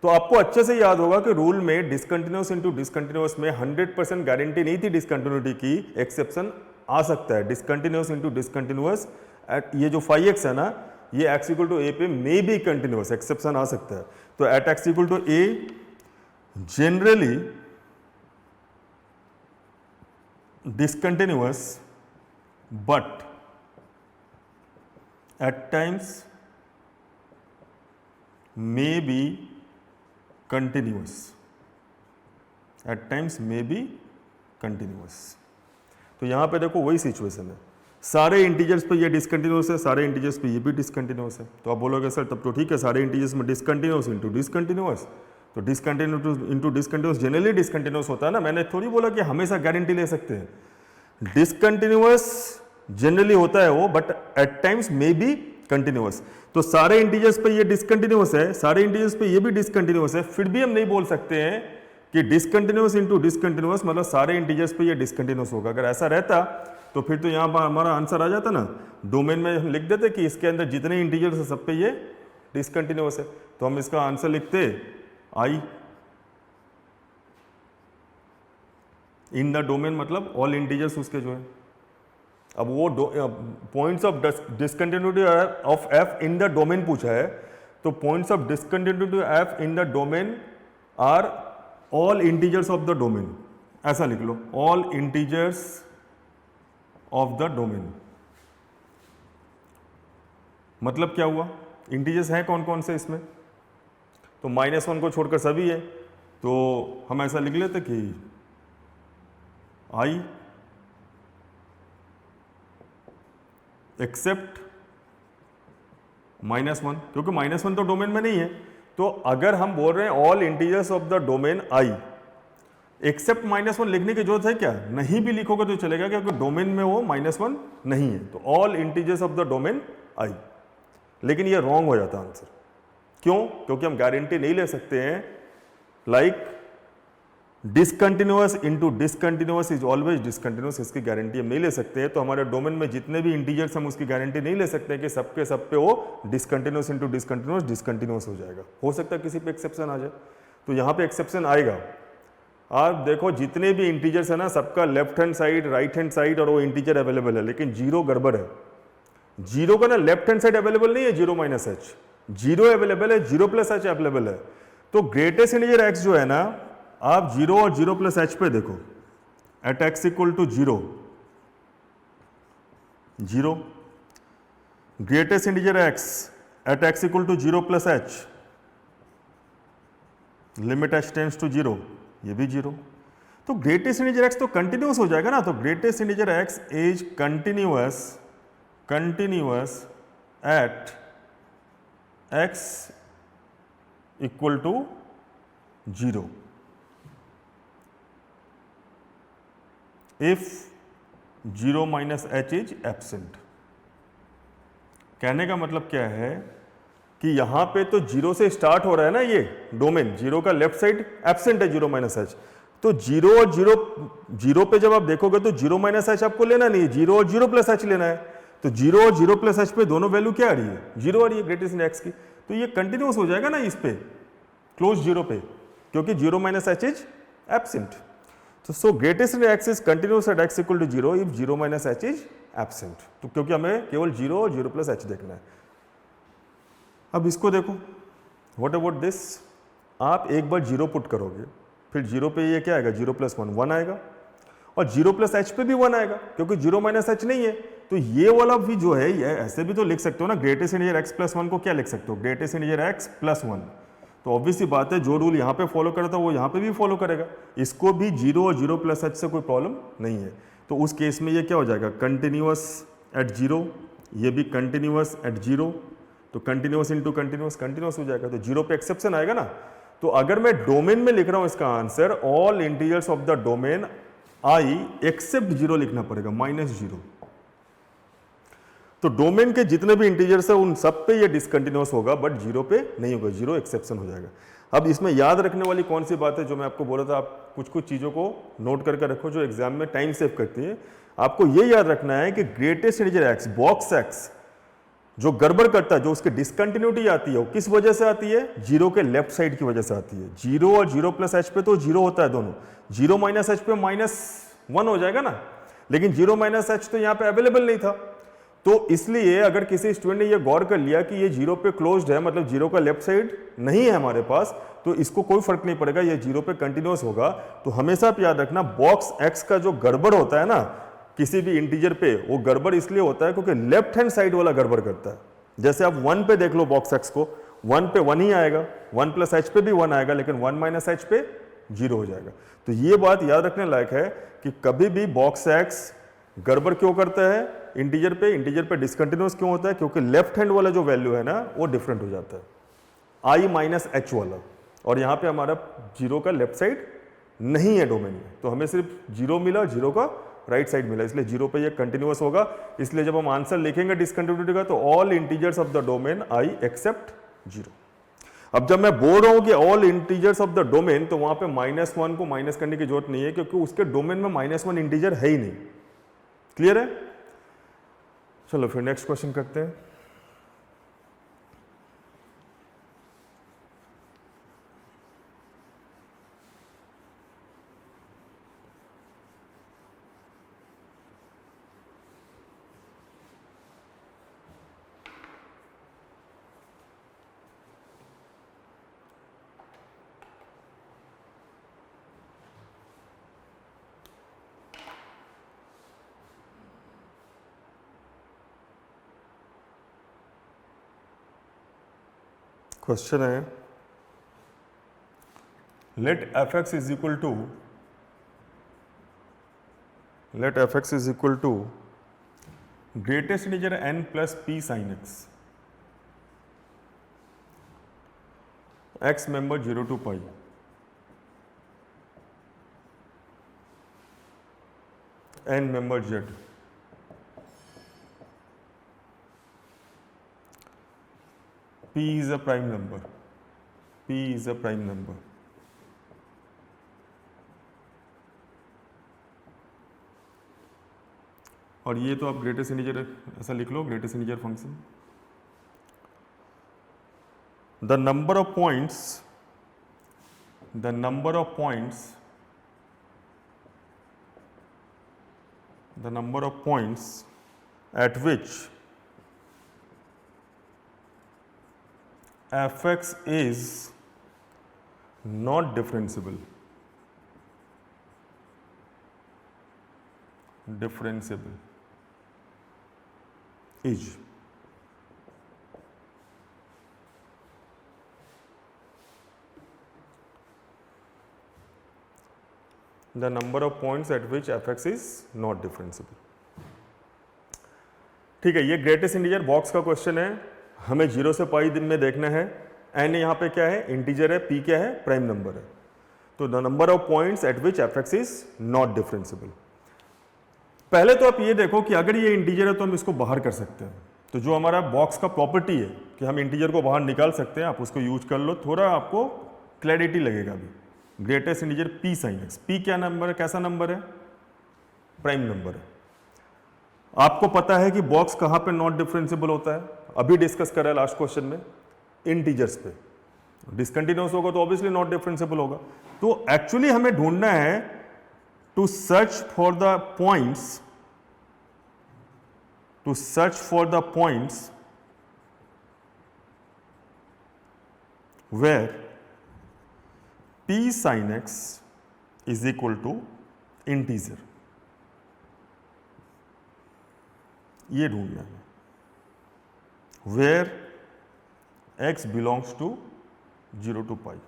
तो आपको अच्छे से याद होगा कि रूल में डिसकंटिन्यूअस इंटू डिसकंटिन्यूअस में 100% गारंटी नहीं थी डिसकंटिन्यूटी की, एक्सेप्शन आ सकता है। डिसकंटिन्यूअस इंटू डिसकंटिन्यूअस, ये जो फाई एक्स है ना, ये एक्स इक्वल टू ए पे मे बी कंटिन्यूअस, एक्सेप्शन आ सकता है। तो at x equal to a generally discontinuous but at times may be continuous, at times may be continuous। तो यहां पे देखो वही सिचुएशन है, सारे इंटीजर्स पे ये डिसकंटिन्यूअस है, सारे इंटीजर्स पे ये भी डिसकंटिन्यूअस है। तो आप बोलोगे सर तब तो ठीक है, सारे इंटीजर्स में डिसकंटिन्यूअस इंटू डिसकंटिन्यूअस, तो discontinuous into discontinuous generally discontinuous होता है ना। मैंने थोड़ी बोला कि हमेशा गारंटी ले सकते हैं, डिसकंटिन्यूअस जनरली होता है वो, but at times may be continuous. तो सारे इंटीजर्स पे ये डिसकंटिन्यूअस है, सारे इंटीजर्स पे ये भी डिसकंटिन्यूअस है, फिर भी हम नहीं बोल सकते हैं कि डिसकंटिन्यूअस इंटू डिसकंटिन्यूअस मतलब सारे इंटीजर्स पे ये डिसकंटिन्यूअस होगा। अगर ऐसा रहता तो फिर तो यहाँ पर हमारा आंसर आ जाता ना, डोमेन में हम लिख देते कि इसके अंदर जितने इंटीजर्स है सब पे ये डिसकंटिन्यूअस है, तो हम इसका आंसर लिखते आई इन द डोमेन, मतलब ऑल इंटीजर्स उसके जो है। अब वो points of discontinuity of f in the domain पूछा है, तो points of discontinuity f in the domain are all integers of the domain, ऐसा लिख लो, all integers of the domain. मतलब क्या हुआ, इंटीजर्स हैं कौन कौन से इसमें, तो -1 को छोड़कर सभी है, तो हम ऐसा लिख लेते कि आई एक्सेप्ट -1, क्योंकि -1 तो डोमेन में नहीं है। तो अगर हम बोल रहे हैं all integers of the domain I, except -1 लिखने की जरूरत है क्या, नहीं भी लिखोगे तो चलेगा, क्योंकि डोमेन में वो -1 नहीं है। तो all integers of the domain आई, लेकिन ये रॉन्ग हो जाता आंसर। क्यों, क्योंकि हम गारंटी नहीं ले सकते हैं, like discontinuous into discontinuous is always discontinuous, इसकी गारंटी हम नहीं ले सकते हैं। तो हमारे डोमेन में जितने भी इंटीजर्स हम उसकी गारंटी नहीं ले सकते हैं कि सबके सब पे वो डिसकंटिन्यूअस इंटू डिसकंटिन्यूअस डिसकंटिन्यूअस हो जाएगा। हो सकता है किसी पे एक्सेप्शन आ जाए, तो यहाँ पे एक्सेप्शन आएगा। आप देखो जितने भी इंटीजर्स है ना, सबका left hand side, right hand side और वो इंटीजर अवेलेबल है, लेकिन जीरो गड़बड़ है। जीरो का ना लेफ्ट हैंड साइड अवेलेबल नहीं है, 0-h, जीरो अवेलेबल है, 0+h अवेलेबल है। तो ग्रेटेस्ट इंटीजर एक्स जो है ना, आप 0 और 0+h पे देखो, at x equal to 0, 0, greatest integer x at x equal to 0+h, limit h tends to 0, ये भी 0। तो ग्रेटेस्ट इंटीजर एक्स तो कंटिन्यूअस हो जाएगा ना, तो greatest integer x is continuous at x equal to 0 if 0-h is absent. कहने का मतलब क्या है कि यहां पे तो 0 से स्टार्ट हो रहा है ना, ये डोमेन 0 का लेफ्ट साइड एब्सेंट है 0-h, तो 0 और 0 पे जब आप देखोगे तो 0-h आपको लेना नहीं है, 0 और 0+h लेना है। तो 0 और 0+h पे दोनों वैल्यू क्या आ रही है, 0 आ रही है ग्रेटेस्ट इंटीजर एक्स की, तो ये कंटिन्यूअस हो जाएगा ना इस पे, क्लोज 0 पे, क्योंकि 0-h इज एब्सेंट। तो so greatest integer x is continuous at x equal to 0 if 0-h is absent. तो क्योंकि हमें केवल 0 और 0+h देखना है। अब इसको देखो, व्हाट अबाउट दिस, आप एक बार 0 पुट करोगे, फिर 0 पे ये क्या आएगा, 0+1 1 आएगा, और 0+h पे भी 1 आएगा, क्योंकि 0-h नहीं है। तो ये वाला भी जो है, ये ऐसे भी तो लिख सकते हो ना, ग्रेटेस्ट इंटीजर x+1 को क्या लिख सकते हो, ग्रेटेस्ट इंटीजर x+1। तो ऑब्वियस सी बात है, जो रूल यहाँ पे फॉलो करता है वो यहाँ पे भी फॉलो करेगा, इसको भी 0 और 0+h से कोई प्रॉब्लम नहीं है। तो उस केस में ये क्या हो जाएगा, कंटिन्यूअस एट 0, ये भी कंटिन्यूअस एट 0, तो कंटिन्यूअस इंटू कंटिन्यूअस कंटिन्यूअस हो जाएगा, तो 0 पे एक्सेप्शन आएगा ना। तो अगर मैं डोमेन में लिख रहा हूं इसका answer, all integers of the domain I except 0 लिखना पड़ेगा, -0। तो डोमेन के जितने भी इंटीजर्स है उन सब पे ये डिसकंटिन्यूअस होगा, बट जीरो पे नहीं होगा, जीरो एक्सेप्शन हो जाएगा। अब इसमें याद रखने वाली कौन सी बात है जो मैं आपको बोला था, आप कुछ कुछ चीज़ों को नोट करके रखो जो एग्जाम में टाइम सेव करती है। आपको ये याद रखना है कि greatest integer x, box x, जो गड़बड़ करता है, जो उसकी डिसकंटिन्यूटी आती है, वो किस वजह से आती है? जीरो के लेफ्ट साइड की वजह से आती है। जीरो और जीरो प्लस एच पे तो जीरो होता है दोनों, जीरो माइनस एच पे -1 हो जाएगा ना, लेकिन जीरो माइनस एच तो यहाँ पे अवेलेबल नहीं था। तो इसलिए अगर किसी स्टूडेंट ने ये गौर कर लिया कि ये जीरो पे क्लोज्ड है, मतलब जीरो का लेफ्ट साइड नहीं है हमारे पास, तो इसको कोई फर्क नहीं पड़ेगा, ये जीरो पे कंटिन्यूअस होगा। तो हमेशा आप याद रखना, बॉक्स एक्स का जो गड़बड़ होता है ना किसी भी इंटीजर पे, वो गड़बड़ इसलिए होता है क्योंकि लेफ्ट हैंड साइड वाला गड़बड़ करता है। जैसे आप 1 पे देख लो बॉक्स एक्स को, 1 पे 1 ही आएगा, 1 प्लस एच पे भी 1 आएगा, लेकिन 1 माइनस एच पे 0 हो जाएगा। तो ये बात याद रखने लायक है कि कभी भी बॉक्स एक्स गड़बड़ क्यों करता है इंटीजर पे डिसकंटिन्यूअस क्यों होता है? क्योंकि लेफ्ट हैंड वाला जो वैल्यू है ना वो डिफरेंट हो जाता है, आई माइनस एच वाला, और यहाँ पे हमारा जीरो का लेफ्ट साइड नहीं है डोमेन में, तो हमें सिर्फ जीरो मिला, जीरो का राइट साइड मिला, इसलिए जीरो पे ये कंटिन्यूअस होगा। इसलिए जब हम आंसर लिखेंगे डिसकंटिन्यूटी का, तो all integers of the domain I except zero. अब जब मैं बोल रहा हूं कि all integers of the domain, तो वहां पे -1 को माइनस करने की जरूरत नहीं है, क्योंकि उसके डोमेन में -1 इंटीजर है ही नहीं। क्लियर है? चलो फिर नेक्स्ट क्वेश्चन करते हैं। क्वेश्चन है, let F x is equal to greatest integer n plus p sine x member 0 to pi, n member z, p is a prime number, और ये तो आप ग्रेटेस्ट इंटीजर ऐसा लिख लो, greatest integer function, the number of points at which fx is not differentiable is the number of points at which fx is not differentiable। ठीक है, ये ग्रेटेस्ट इंटीजर बॉक्स का क्वेश्चन है, हमें 0 से पाई दिन में देखना है। n यहाँ पे क्या है? इंटीजर है, p क्या है? प्राइम नंबर है। तो the number of points at which fx is not differentiable. पहले तो आप ये देखो कि अगर ये इंटीजर है तो हम इसको बाहर कर सकते हैं। तो जो हमारा बॉक्स का प्रॉपर्टी है कि हम इंटीजर को बाहर निकाल सकते हैं, आप उसको यूज कर लो, थोड़ा आपको क्लैरिटी लगेगा अभी। Greatest integer p sine x, p क्या नंबर है? कैसा नंबर है? प्राइम नंबर है। आपको पता है कि बॉक्स कहां पे नॉट डिफरेंशिएबल होता है? अभी डिस्कस करा है लास्ट क्वेश्चन में, इंटीजर्स पे। डिसकंटिन्यूअस होगा तो ऑब्वियसली नॉट डिफरेंशिएबल होगा। तो एक्चुअली हमें ढूंढना है to search for the points where p sin x is equal to integer, ये ढूंढना है। Where x belongs to 0 to पाई।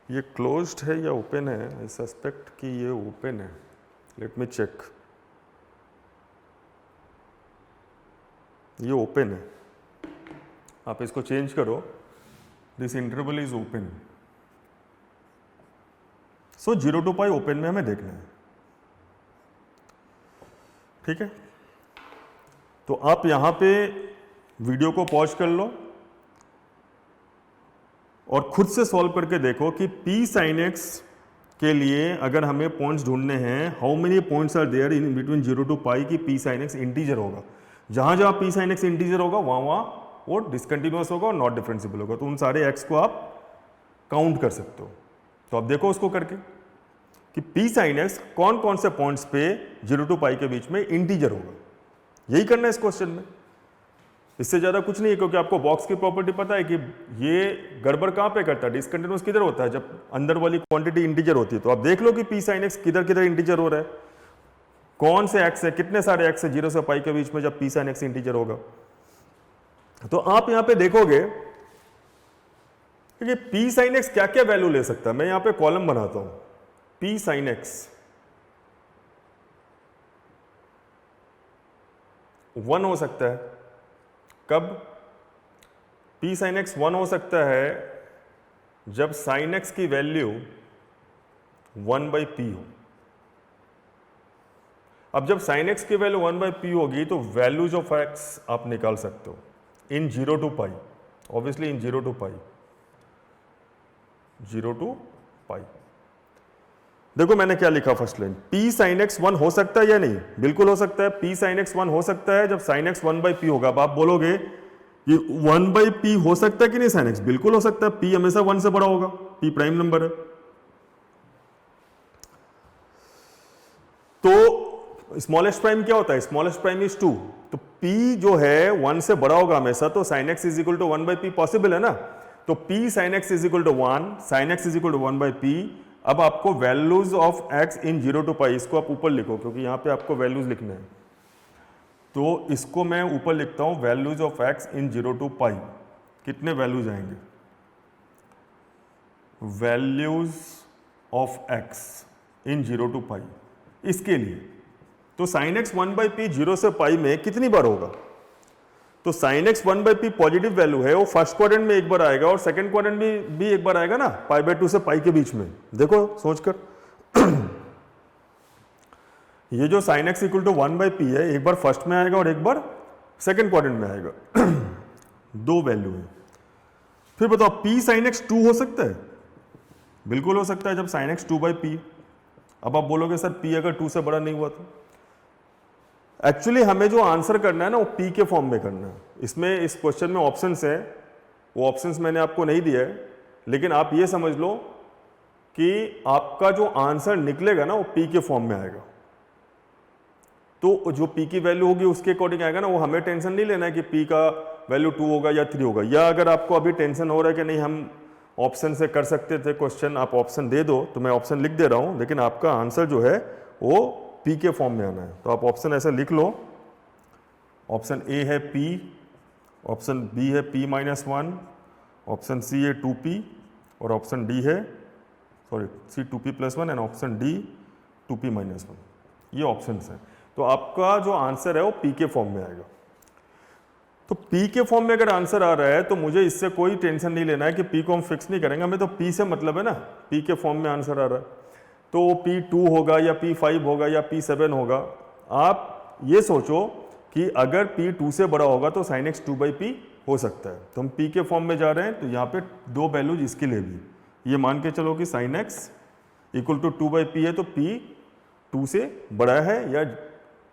ये क्लोज्ड है या ओपन है? आई सस्पेक्ट कि ये ओपन है। Let me check. ये ओपन है, आप इसको चेंज करो। This interval is open, so 0 to pi open में हमें देखना है। ठीक है, तो आप यहां पे वीडियो को पॉज कर लो और खुद से सॉल्व करके देखो कि p sin x के लिए अगर हमें पॉइंट्स ढूंढने हैं, how many points are there in between 0 to pi कि p sin x इंटीजर होगा। जहां जहां p sin x इंटीजर होगा वहां वहां वो डिसकंटिन्यूअस होगा और नॉट डिफरेंशिएबल होगा। तो उन सारे x को आप काउंट कर सकते हो। तो अब देखो उसको करके कि p sin x कौन कौन से पॉइंट्स पे 0 टू पाई के बीच में इंटीजर होगा। यही करना है इस क्वेश्चन में, इससे ज्यादा कुछ नहीं है, क्योंकि आपको बॉक्स की प्रॉपर्टी पता है कि ये गड़बड़ कहां पे करता है, डिसकंटिन्यूअस किधर होता है, जब अंदर वाली क्वांटिटी इंटीजर होती है। तो आप देख लो कि p sin x किधर किधर इंटीजर हो रहा है, कौन से x है, कितने सारे x है 0 से पाई के बीच में जब p sin x इंटीजर होगा। तो आप यहां पे देखोगे कि p sin x क्या क्या वैल्यू ले सकता है। मैं यहां पे कॉलम बनाता हूं, p sin x 1 हो सकता है। कब p sin x 1 हो सकता है, जब sin x की वैल्यू 1/p हो। अब जब sin x की वैल्यू 1/p होगी तो वैल्यूज ऑफ x आप निकाल सकते हो in 0 to pi, obviously in 0 to pi, 0 to pi. देखो मैंने क्या लिखा first line, p sin x 1 हो सकता है या नहीं, बिल्कुल हो सकता है। p sin x 1 हो सकता है जब sin x 1/p होगा। अब आप बोलोगे ये 1/p हो सकता है कि नहीं sin x, बिल्कुल हो सकता है। p हमेशा 1 से बड़ा होगा, p प्राइम नंबर है। तो स्मॉलेस्ट प्राइम क्या होता है, स्मॉलेस्ट प्राइम इज 2। तो p जो है 1 से बड़ा होगा हमेशा, तो sin x is equal to 1/p possible है ना। तो p sin x is equal to 1, sin x is equal to 1/p। अब आपको values of x in 0 to pi, इसको आप ऊपर लिखो क्योंकि यहां पे आपको वैल्यूज लिखना है। तो इसको मैं ऊपर लिखता हूं, values of x in 0 to pi. कितने वैल्यूज आएंगे, values of x in 0 to pi इसके लिए। तो sin x 1/p 0 से पाई में कितनी बार होगा, तो sin x 1/p positive value है, वो फर्स्ट क्वाड्रेंट में एक बार आएगा और सेकंड क्वाड्रेंट में भी एक बार आएगा ना, π/2 से पाई के बीच में। देखो सोचकर ये जो sin x equal to 1/p है, एक बार फर्स्ट में आएगा और एक बार सेकंड क्वाड्रेंट में आएगा। दो वैल्यू है। फिर बताओ p sin x 2 हो सकता है, बिल्कुल हो सकता है जब sin x 2/p। अब आप बोलोगे सर p अगर 2 से बड़ा नहीं हुआ तो, एक्चुअली हमें जो आंसर करना है ना वो p के फॉर्म में करना है। इसमें इस क्वेश्चन में ऑप्शंस है, वो ऑप्शंस मैंने आपको नहीं दिया है, लेकिन आप ये समझ लो कि आपका जो आंसर निकलेगा ना वो p के फॉर्म में आएगा। तो जो p की वैल्यू होगी उसके अकॉर्डिंग आएगा ना, वो हमें टेंशन नहीं लेना है कि p का वैल्यू 2 होगा या 3 होगा। या अगर आपको अभी टेंशन हो रहा है कि नहीं हम ऑप्शन से कर सकते थे क्वेश्चन, आप ऑप्शन दे दो, तो मैं ऑप्शन लिख दे रहा हूं, लेकिन आपका आंसर जो है वो p के फॉर्म में आना है। तो आप ऑप्शन ऐसे लिख लो, ऑप्शन ए है p, ऑप्शन बी है p-1, ऑप्शन सी है 2p और ऑप्शन डी है सी 2p+1 and option D 2p-1। ये ऑप्शन है। तो आपका जो आंसर है वो p के फॉर्म में आएगा। तो p के फॉर्म में अगर आंसर आ रहा है तो मुझे इससे कोई टेंशन नहीं लेना है कि p को हम फिक्स नहीं करेंगे, हमें तो p से मतलब है ना, p के फॉर्म में आंसर आ रहा है तो p2 होगा या p5 होगा या p7 होगा। आप ये सोचो कि अगर p 2 से बड़ा होगा तो sin x 2/p हो सकता है। तो हम p के फॉर्म में जा रहे हैं, तो यहाँ पे दो वैल्यूज इसके लिए भी, ये मान के चलो कि sin x equal to 2/p है, तो p 2 से बड़ा है या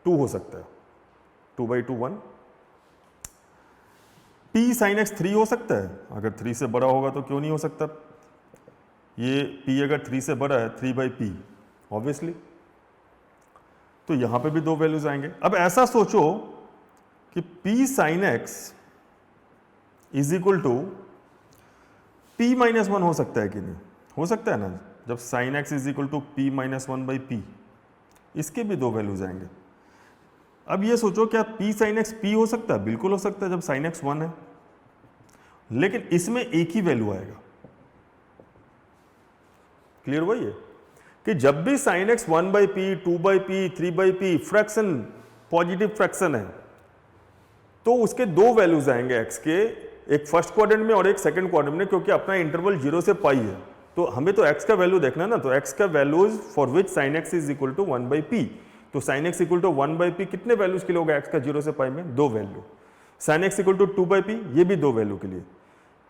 2 हो सकता है, 2/2 1। p sin x 3 हो सकता है, अगर 3 से बड़ा होगा तो क्यों नहीं हो सकता, ये p अगर 3 से बड़ा है 3/p ऑब्वियसली। तो यहां पे भी दो वैल्यूज आएंगे। अब ऐसा सोचो कि p sin x is equal to p-1 हो सकता है कि नहीं, हो सकता है ना, जब sin x is equal to p-1/p, इसके भी दो वैल्यूज आएंगे। अब ये सोचो क्या p sin x p हो सकता है, बिल्कुल हो सकता है जब sin x 1 है, लेकिन इसमें एक ही वैल्यू आएगा। क्लियर वही है कि जब भी sin x 1/p 2/p 3/p fraction, positive fraction है, तो उसके दो वैल्यूज आएंगे x के, एक फर्स्ट क्वाड्रेंट में और एक सेकंड क्वाड्रेंट में, क्योंकि अपना इंटरवल 0 से पाई है। तो हमें तो x का वैल्यू देखना है ना, तो x का values for which sin x is equal to 1/p। तो sign x equal to 1/p कितने वैल्यूज के लिए होगा एक्स का 0 से पाई में? 2 value. Sine x equal to 2/p ये भी 2 वैल्यू के लिए।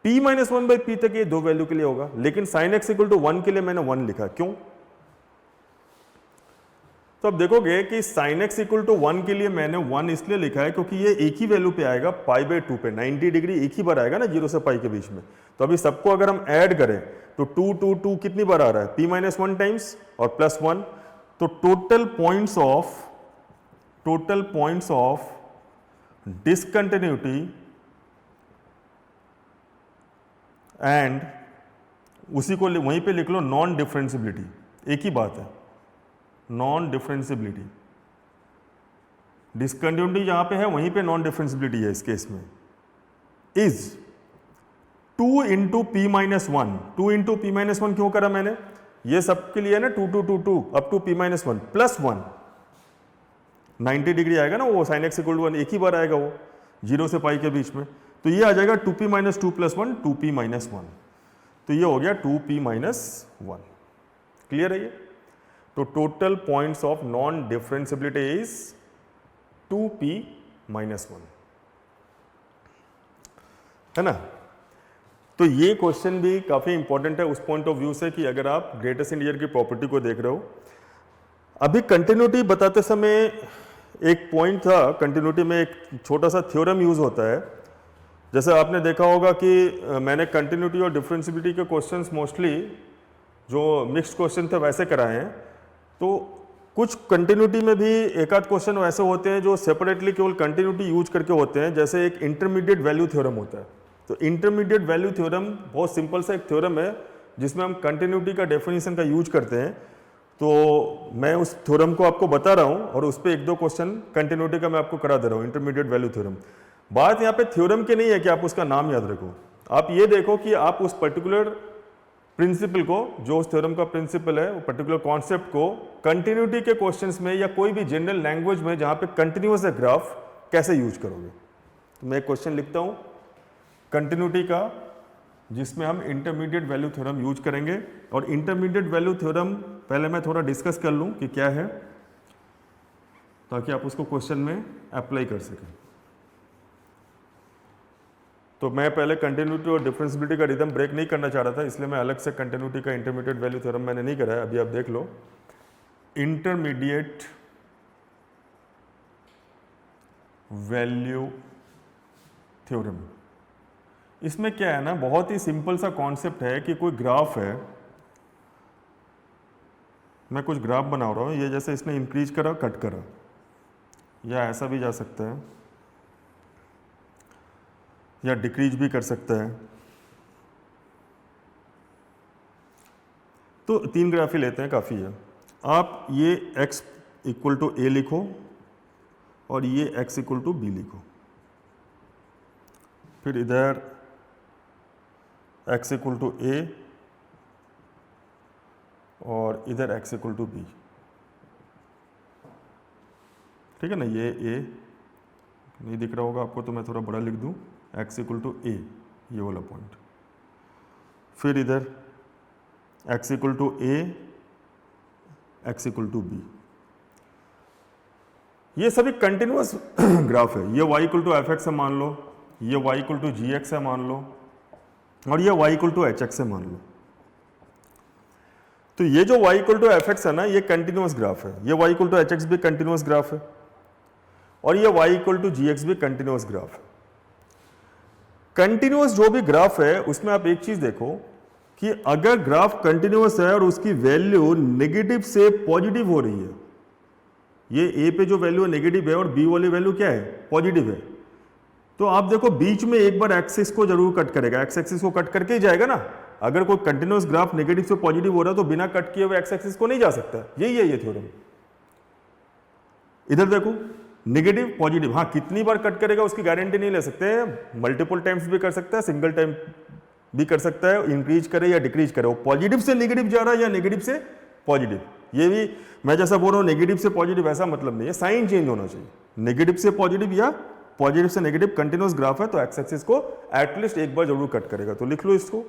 p माइनस 1/p तक ये 2 वैल्यू के लिए होगा, लेकिन साइन एक्स इक्वल टू 1 के लिए मैंने 1 लिखा, क्यों? तो अब देखोगे कि साइन एक्स इक्वल टू 1 के लिए मैंने 1 इसलिए लिखा है क्योंकि ये एक ही वैल्यू पे आएगा, π/2 पे 90 डिग्री एक ही बार आएगा ना 0 से पाई के बीच में। तो अभी सबको अगर हम ऐड करें तो 2 2 2 कितनी बार आ रहा है? p माइनस 1 टाइम्स और प्लस 1, तो total points of discontinuity and उसी को वहीं पे लिख लो नॉन डिफरेंशिबिलिटी, एक ही बात है, नॉन डिफरेंशिबिलिटी। डिसकंटिन्यूटी जहां पे है वहीं पे नॉन डिफरेंशिबिलिटी है इस केस में, is 2 into P minus 1। 2 into P minus 1 क्यों करा मैंने? ये सबके लिए ना 2 2 2 2 up to p minus 1 plus 1, 90 degree आएगा ना वो साइन एक्स इक्वल टू 1, एक ही बार आएगा वो 0 से पाई के बीच में। तो ये आ जाएगा 2p minus 2 plus 1, 2p minus 1। तो ये हो गया 2p माइनस 1। क्लियर है ये? तो total points of non differentiability is 2p minus 1, है ना? तो ये क्वेश्चन भी काफी इंपॉर्टेंट है उस पॉइंट ऑफ व्यू से कि अगर आप ग्रेटेस्ट इंटीजर की प्रॉपर्टी को देख रहे हो। अभी कंटिन्यूटी बताते समय एक पॉइंट था, कंटिन्यूटी में एक छोटा सा थ्योरम यूज होता है। जैसे आपने देखा होगा कि मैंने कंटिन्यूटी और डिफरेंशिबिलिटी के क्वेश्चंस मोस्टली जो मिक्स्ड क्वेश्चन थे वैसे कराए हैं। तो कुछ कंटिन्यूटी में भी एक आध क्वेश्चन वैसे होते हैं जो सेपरेटली केवल कंटिन्यूटी यूज करके होते हैं, जैसे एक इंटरमीडिएट वैल्यू थ्योरम होता है। तो इंटरमीडिएट वैल्यू थ्योरम बहुत सिंपल सा एक थ्योरम है जिसमें हम कंटिन्यूटी का डेफिनेशन का यूज करते हैं। तो मैं उस थ्योरम को आपको बता रहा हूं और उस पर एक दो क्वेश्चन कंटिन्यूटी का मैं आपको करा दे रहा हूं, इंटरमीडिएट वैल्यू थ्योरम। बात यहाँ पे थ्योरम की नहीं है कि आप उसका नाम याद रखो, आप ये देखो कि आप उस पर्टिकुलर प्रिंसिपल को, जो उस थ्योरम का प्रिंसिपल है, वो पर्टिकुलर कॉन्सेप्ट को कंटिन्यूटी के क्वेश्चंस में या कोई भी जनरल लैंग्वेज में जहां पे कंटिन्यूअस है ग्राफ, कैसे यूज करोगे। तो मैं एक क्वेश्चन लिखता हूं कंटिन्यूटी का जिसमें हम इंटरमीडिएट वैल्यू थ्योरम यूज करेंगे। और इंटरमीडिएट वैल्यू थ्योरम पहले मैं थोड़ा डिस्कस कर लूं कि क्या है, ताकि आप उसको क्वेश्चन में अप्लाई कर सकें। तो मैं पहले कंटिन्यूटी और डिफरेंशिबिलिटी का रिदम ब्रेक नहीं करना चाह रहा था, इसलिए मैं अलग से कंटिन्यूटी का इंटरमीडिएट वैल्यू थ्योरम मैंने नहीं कराया। अभी आप देख लो इंटरमीडिएट वैल्यू थ्योरम। इसमें क्या है ना, बहुत ही सिंपल सा कॉन्सेप्ट है कि कोई ग्राफ है, मैं कुछ ग्राफ बना रहा हूं, ये जैसे इसने इंक्रीज करा कट करा, या ऐसा भी जा सकता है या डिक्रीज भी कर सकता है। तो 3 ग्राफ ही लेते हैं, काफ़ी है। आप ये x इक्वल टू ए लिखो और ये x इक्वल टू बी लिखो, फिर इधर x इक्वल टू ए और इधर x इक्वल टू बी। ठीक है ना, ये a नहीं दिख रहा होगा आपको तो मैं थोड़ा बड़ा लिख दूं, x इक्वल टू ए, ये वाला पॉइंट। फिर इधर x equal to a, x equal to b. ये सभी कंटिन्यूअस ग्राफ है। ये y equal to f x है मान लो, ये y equal to g x है मान लो, और ये y equal to h x है मान लो। तो ये जो y equal to f x है ना, ये कंटिन्यूअस ग्राफ है। ये y equal to h x भी कंटिन्यूअस ग्राफ है, और ये y equal to g x भी कंटिन्यूअस ग्राफ है। कंटिन्यूअस जो भी ग्राफ है उसमें आप एक चीज देखो कि अगर ग्राफ कंटिन्यूअस है और उसकी वैल्यू नेगेटिव से पॉजिटिव हो रही है, ये a पे जो वैल्यू है नेगेटिव है और b वाली वैल्यू क्या है, पॉजिटिव है, तो आप देखो बीच में एक बार एक्सिस को जरूर कट करेगा, एक्स एक्सिस को कट करके ही जाएगा ना। अगर कोई कंटिन्यूअस ग्राफ नेगेटिव से पॉजिटिव हो रहा है तो बिना कट किए हुए एक्स एक्सिस को नहीं जा सकता। यही है ये थ्योरम। इधर देखो नेगेटिव पॉजिटिव, हाँ कितनी बार कट करेगा उसकी गारंटी नहीं ले सकते, मल्टीपल टाइम्स भी कर सकता है, सिंगल टाइम भी कर सकता है, इंक्रीज करे या डिक्रीज करे, वो पॉजिटिव से नेगेटिव जा रहा है या नेगेटिव से पॉजिटिव। ये भी मैं जैसा बोल रहा हूँ नेगेटिव से पॉजिटिव ऐसा मतलब नहीं है, साइन चेंज होना चाहिए, नेगेटिव से पॉजिटिव या पॉजिटिव से नेगेटिव। कंटिन्यूअस ग्राफ है तो एक्स एक्सिस को एटलीस्ट एक बार जरूर कट करेगा। तो लिख लो इसको,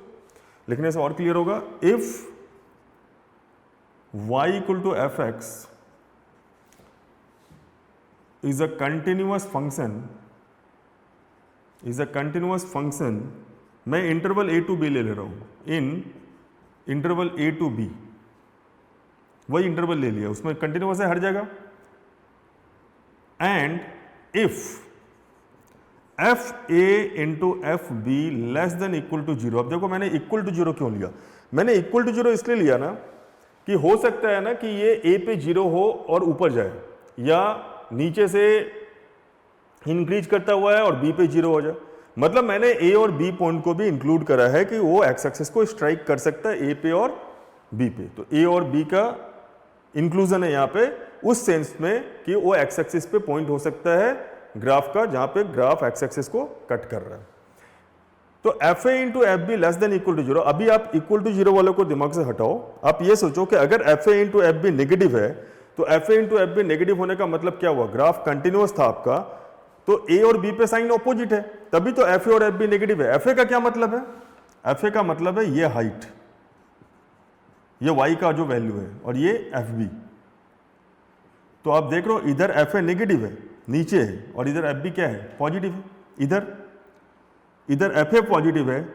लिखने से और क्लियर होगा। If y equal to f x is a continuous function, मैं इंटरवल a टू b ले रहा हूं, in interval a to b, वही इंटरवल ले लिया, उसमें कंटिन्यूस है हर जगह, and if f a into f b less than equal to zero. अब देखो मैंने इक्वल टू जीरो क्यों लिया, मैंने इक्वल टू जीरो इसलिए लिया ना कि हो सकता है ना कि ये ए पे जीरो हो और ऊपर जाए, या नीचे से इंक्रीज करता हुआ है और बी पे जीरो हो जाए। मतलब मैंने ए और बी पॉइंट को भी इंक्लूड करा है कि वो एक्स एक्सिस को स्ट्राइक कर सकता है ए पे और बी पे। तो ए और बी का इंक्लूजन है यहाँ पे उस सेंस में कि वो एक्स एक्सिस पे पॉइंट हो सकता है ग्राफ का, जहां पे ग्राफ एक्स एक्सिस को कट कर रहा है। तो f a into f b less than equal to zero. अभी आप इक्वल टू जीरो वालों को दिमाग से हटाओ, आप ये सोचो कि अगर f a into f b negative है तो f a into f b negative होने का मतलब क्या हुआ, ग्राफ कंटिन्यूअस था आपका, तो ए और बी पे साइन ऑपोजिट है, तभी तो एफ ए और एफ बी नेगेटिव है। एफ ए का क्या मतलब है, एफ ए का मतलब है ये हाइट, ये वाई का जो वैल्यू है, और ये एफ बी। तो आप देख रहे हो इधर एफ ए नेगेटिव है नीचे है, और इधर एफ बी क्या है, पॉजिटिव है। इधर एफ ए पॉजिटिव है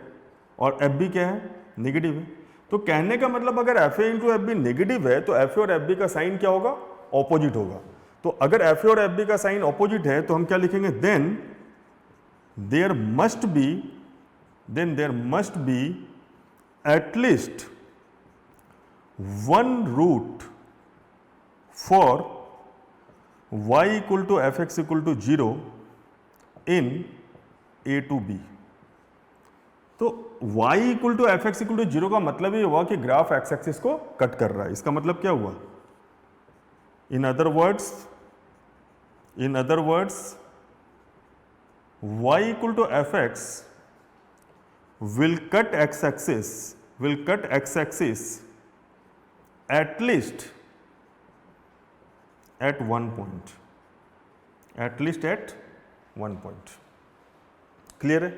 और एफ बी क्या है, नेगेटिव है। तो कहने का मतलब अगर f a into f b negative है तो एफ ए और एफ बी का साइन क्या होगा, ऑपोजिट होगा। तो अगर एफ ए और एफ बी का साइन ऑपोजिट है तो हम क्या लिखेंगे, then there must be at least one root for y equal to f x equal to zero in a to b। तो y equal to f x equal to zero का मतलब ये हुआ कि ग्राफ एक्स एक्सिस को cut कर रहा है। इसका मतलब क्या हुआ, in other words y equal to f x will cut x axis at least at one point, clear है।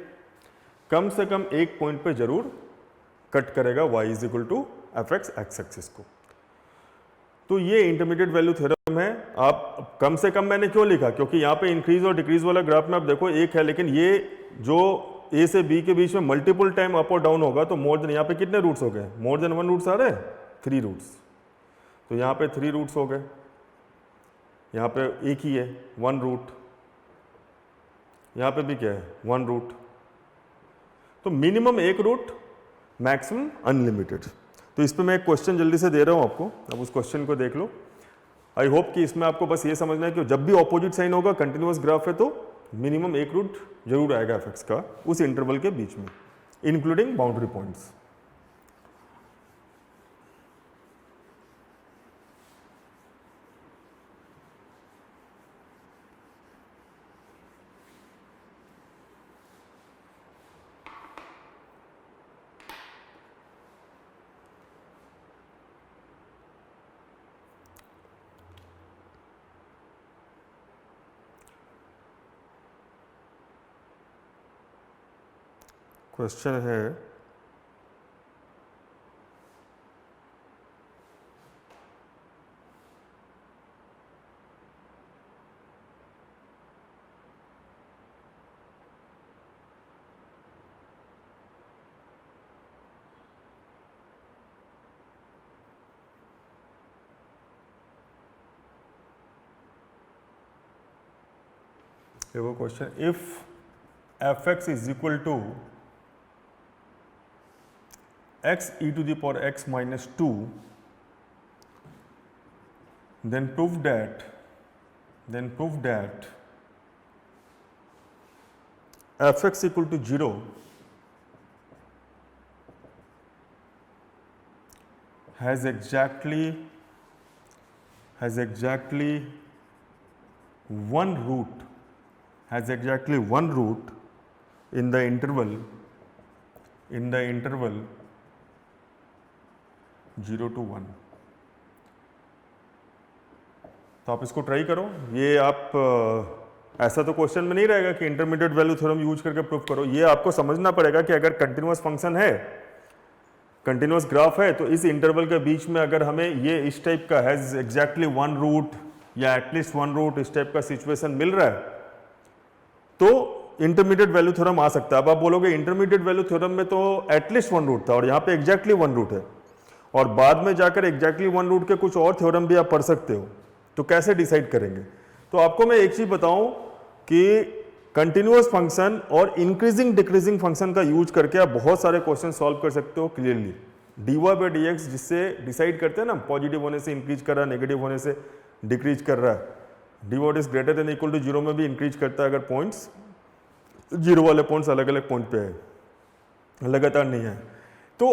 कम से कम एक पॉइंट पे जरूर कट करेगा y is equal to f x x axis को। तो ये इंटरमीडिएट वैल्यू थ्योरम है। आप कम से कम मैंने क्यों लिखा, क्योंकि यहाँ पे इंक्रीज और डिक्रीज वाला ग्राफ में आप देखो एक है, लेकिन ये जो ए से बी के बीच में मल्टीपल टाइम अप और डाउन होगा तो मोर देन, यहाँ पे कितने रूट्स हो गए, मोर देन वन रूट्स आ रहे हैं, 3 रूट्स। तो यहाँ पे 3 रूट्स हो गए, यहाँ पे एक ही है 1 रूट, यहाँ पे भी क्या है 1 रूट। तो मिनिमम 1 रूट, मैक्सिमम अनलिमिटेड। तो इस पे मैं एक क्वेश्चन जल्दी से दे रहा हूँ आपको, अब उस क्वेश्चन को देख लो। आई होप कि इसमें आपको बस ये समझना है कि जब भी ऑपोजिट साइन होगा, कंटिन्यूअस ग्राफ है, तो मिनिमम 1 रूट जरूर आएगा एफ एक्स का उस इंटरवल के बीच में, इंक्लूडिंग बाउंड्री पॉइंट्स। क्वेश्चन है वो question, if f x is equal to x e to the power x minus 2, then prove that f x equal to 0 has exactly one root in the interval 0 to 1। तो आप इसको try करो। ये आप ऐसा तो क्वेश्चन में नहीं रहेगा कि इंटरमीडिएट वैल्यू थ्योरम यूज करके प्रूफ करो। ये आपको समझना पड़ेगा कि अगर कंटिन्यूअस फंक्शन है, कंटिन्यूअस ग्राफ है, तो इस इंटरवल के बीच में अगर हमें ये इस टाइप का हैज एग्जैक्टली 1 रूट या एटलीस्ट वन रूट इस टाइप का सिचुएशन मिल रहा है तो इंटरमीडिएट वैल्यू थ्योरम आ सकता है। अब आप बोलोगे इंटरमीडिएट वैल्यू थ्योरम में तो एटलीस्ट वन रूट था और यहाँ पे एग्जैक्टली वन रूट है और बाद में जाकर एग्जैक्टली वन रूट के कुछ और थ्योरम भी आप पढ़ सकते हो, तो कैसे डिसाइड करेंगे? तो आपको मैं एक चीज बताऊं कि कंटिन्यूअस फंक्शन और इंक्रीजिंग डिक्रीजिंग फंक्शन का यूज करके आप बहुत सारे क्वेश्चन सॉल्व कर सकते हो clearly. dy by D x जिससे डिसाइड करते हैं ना, पॉजिटिव होने से इंक्रीज कर रहा है, नेगेटिव होने से डिक्रीज कर रहा है। D what is greater than equal to zero में भी इंक्रीज करता है अगर पॉइंट्स जीरो वाले पॉइंट्स अलग अलग पॉइंट पे है, लगातार नहीं है। तो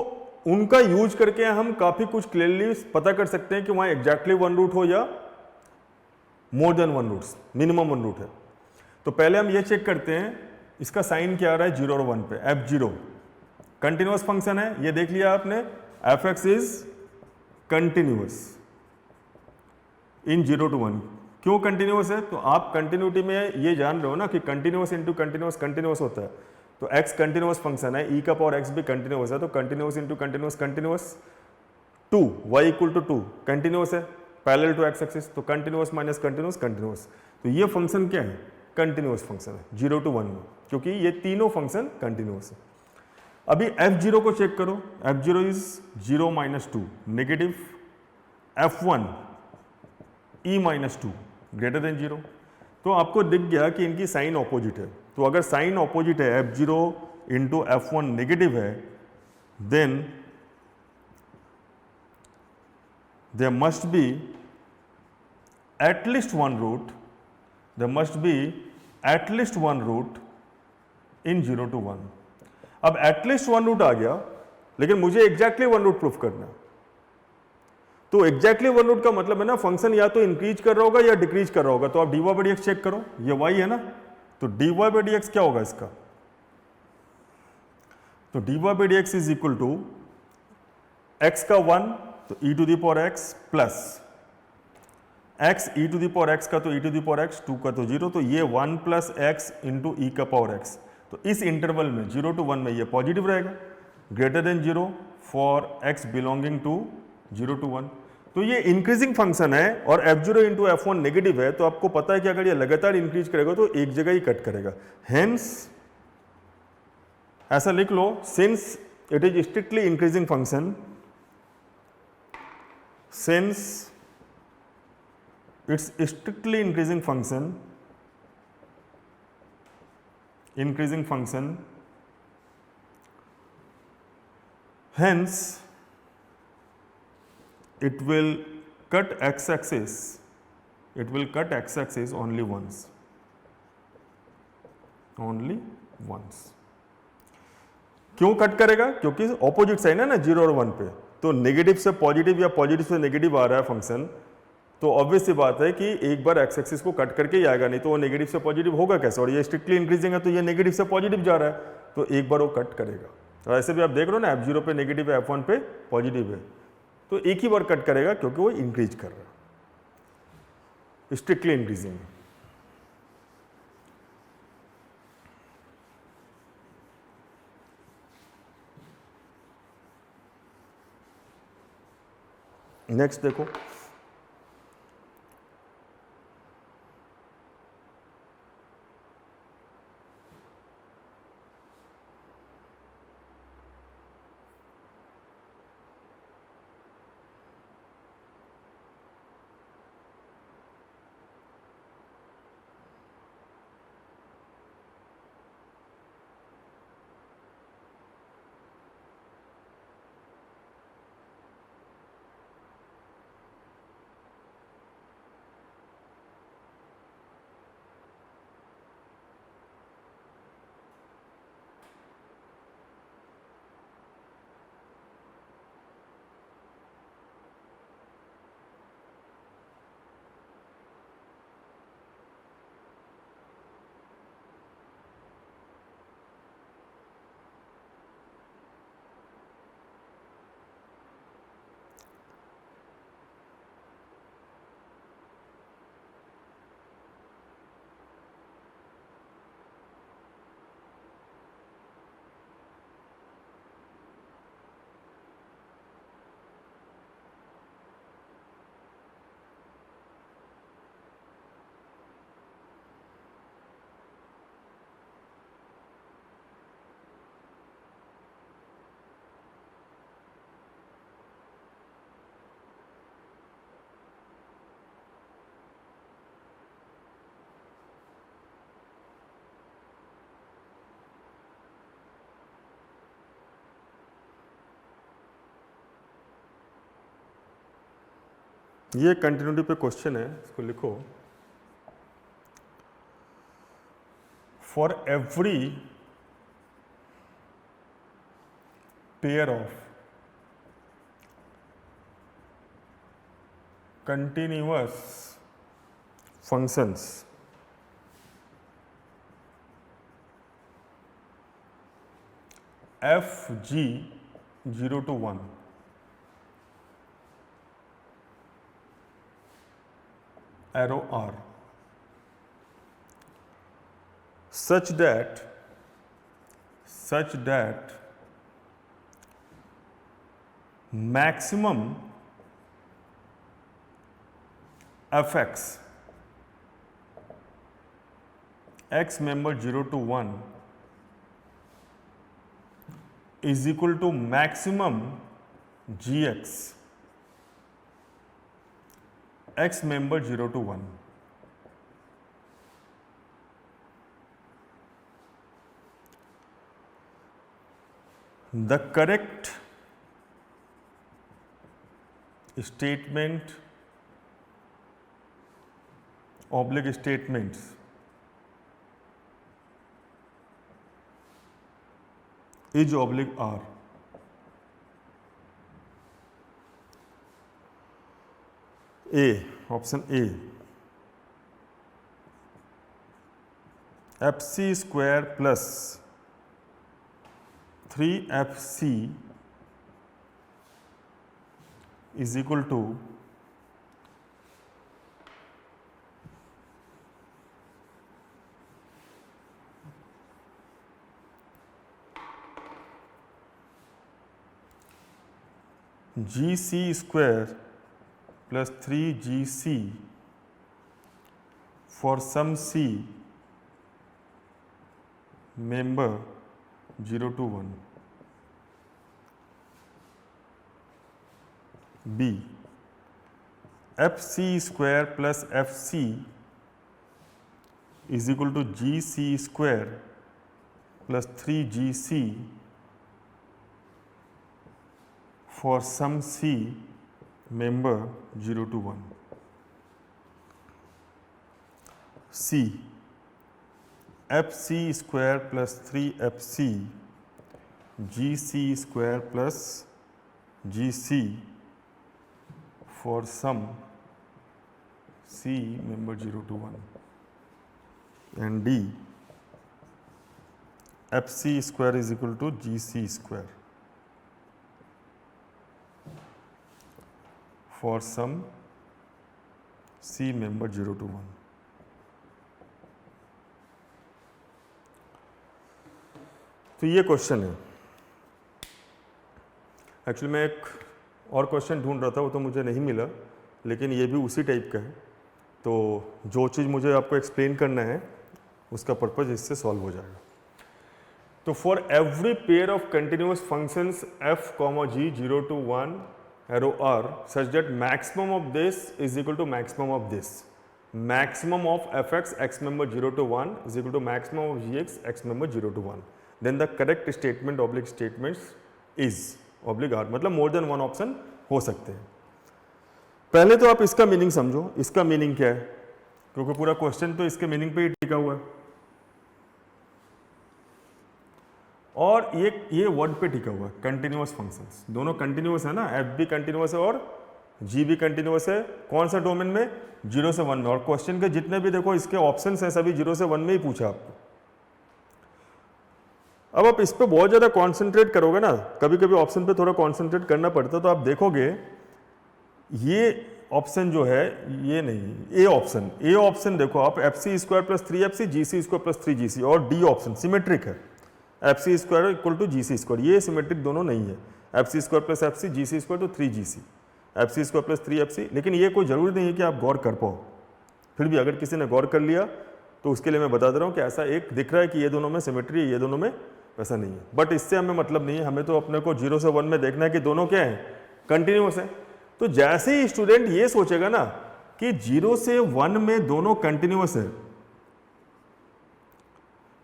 उनका यूज करके हम काफी कुछ क्लियरली पता कर सकते हैं कि वहां एग्जैक्टली वन रूट हो या more than one roots, minimum one root है। तो पहले हम ये चेक करते हैं इसका साइन क्या आ रहा है जीरो और वन पे। एफ जीरो कंटिन्यूअस फंक्शन है, ये देख लिया आपने, f x is continuous in zero to one. क्यों कंटिन्यूअस है? तो आप कंटिन्यूटी में ये जान रहे हो ना कि कंटिन्यूअस इंटू कंटिन्यूअस कंटिन्यूअस होता है, तो x कंटिन्यूअस फंक्शन है, e का पावर x भी कंटिन्यूअस है, तो continuous into continuous continuous. 2 y equal to 2 continuous है, पैरेलल टू x एक्सिस, तो कंटिन्यूअस माइनस कंटिन्यूअस कंटिन्यूअस। तो ये फंक्शन क्या है? कंटिन्यूअस फंक्शन है जीरो टू वन में, क्योंकि ये तीनों फंक्शन कंटिन्यूअस है। अभी f0 को चेक करो, f0 is 0 minus 2 negative, f1 e minus 2 greater than 0। तो आपको दिख गया कि इनकी साइन ऑपोजिट है। तो अगर साइन ऑपोजिट है, f0 इंटू f1 नेगेटिव है, then there must be at least one root, there must be at least one root in 0 to 1। अब एटलीस्ट वन रूट आ गया, लेकिन मुझे एग्जैक्टली वन रूट प्रूफ करना है। तो एग्जैक्टली वन रूट का मतलब है ना फंक्शन या तो इंक्रीज कर रहा होगा या डिक्रीज कर रहा होगा। तो आप dy by D x check करो, ये y है ना, तो dy बाई डी एक्स क्या होगा इसका? तो dy by D x is equal to x का 1 तो e to the power x plus x e to the power x का तो e to the power x, 2 का तो 0, तो ये 1 प्लस x इंटू e का पावर x। तो इस इंटरवल में 0 to 1 में ये पॉजिटिव रहेगा, greater than 0 for x belonging to 0 to 1। तो ये इंक्रीजिंग फंक्शन है और f0 इंटू f1 नेगेटिव है, तो आपको पता है कि अगर ये लगातार इंक्रीज करेगा तो एक जगह ही कट करेगा। हेंस ऐसा लिख लो, since it is strictly increasing function, since it's strictly increasing function, hence it will cut x-axis only once, क्यों कट करेगा? क्योंकि ऑपोजिट साइन है ना 0 और 1 पे, तो नेगेटिव से पॉजिटिव या पॉजिटिव से नेगेटिव आ रहा है फंक्शन, तो ऑब्वियस सी बात है कि एक बार एक्स एक्सिस को कट करके ही आएगा, नहीं तो वो नेगेटिव से पॉजिटिव होगा कैसे? और ये स्ट्रिक्टली इंक्रीजिंग है तो ये नेगेटिव से पॉजिटिव जा रहा है, तो एक बार वो कट करेगा। तो ऐसे भी आप देख रहे हो ना, f0 पे नेगेटिव है, f1 पे पॉजिटिव है, तो एक ही बार कट करेगा क्योंकि वो इंक्रीज कर रहा है, स्ट्रिक्टली इंक्रीजिंग। नेक्स्ट देखो, ये कंटिन्यूटी पे क्वेश्चन है, इसको लिखो। For every pair of continuous functions F G 0 to 1 arrow R such that maximum fx x member 0 to 1 is equal to maximum gx x member 0 to 1. The correct statement oblique statements is oblique R. A, option A, fc square plus 3fc is equal to gc square plus 3gc for some c member 0 to 1. B, fc square plus fc is equal to gc square plus 3gc for some c member 0 to 1. C, fc square plus 3fc gc square plus gc for some c member 0 to 1. And D, fc square is equal to gc square for some c member 0 to 1. तो ये question है। Actually मैं एक और question ढूंढ रहा था, वो तो मुझे नहीं मिला, लेकिन ये भी उसी टाइप का है। तो जो चीज़ मुझे आपको एक्सप्लेन करना है उसका पर्पज़ इससे सॉल्व हो जाएगा। तो for every pair of continuous functions f, g 0 to 1 arrow R such that maximum of this is equal to maximum of this. Maximum of fx x member 0 to 1 is equal to maximum of gx x member 0 to 1. Then the correct statement oblique statements is oblique R, मतलब मोर than one option हो सकते हैं। पहले तो आप इसका meaning समझो, इसका मीनिंग क्या है, क्योंकि पूरा क्वेश्चन तो इसके मीनिंग पे ही टिका हुआ है और ये वर्ड पे टिका हुआ है, कंटिन्यूअस फंक्शंस। दोनों कंटिन्यूअस है ना, एफ भी कंटिन्यूअस है और जी भी कंटिन्यूअस है। कौन सा डोमेन में? 0 से 1 में। और क्वेश्चन के जितने भी देखो इसके ऑप्शंस हैं सभी 0 से 1 में ही पूछा आपको। अब आप इस पे बहुत ज़्यादा कॉन्सेंट्रेट करोगे ना, कभी कभी ऑप्शन पे थोड़ा कॉन्सेंट्रेट करना पड़ता है, तो आप देखोगे ये ऑप्शन जो है ये नहीं, ए ऑप्शन देखो आप, f c square plus 3fc g c square plus 3gc, और डी ऑप्शन सिमेट्रिक है, f c square equal to g c square. ये सिमेट्रिक दोनों नहीं है, f c square plus f c g c square to 3gc, f c square plus 3fc। लेकिन ये कोई ज़रूरी नहीं है कि आप गौर कर पाओ। फिर भी अगर किसी ने गौर कर लिया तो उसके लिए मैं बता दे रहा हूँ कि ऐसा एक दिख रहा है कि ये दोनों में सिमेट्री है, ये दोनों में वैसा नहीं है। बट इससे हमें मतलब नहीं है, हमें तो अपने को 0 से 1 में देखना है कि दोनों क्या है, कंटिन्यूअस है। तो जैसे ही स्टूडेंट ये सोचेगा ना कि 0 से 1 में दोनों कंटिन्यूअस है,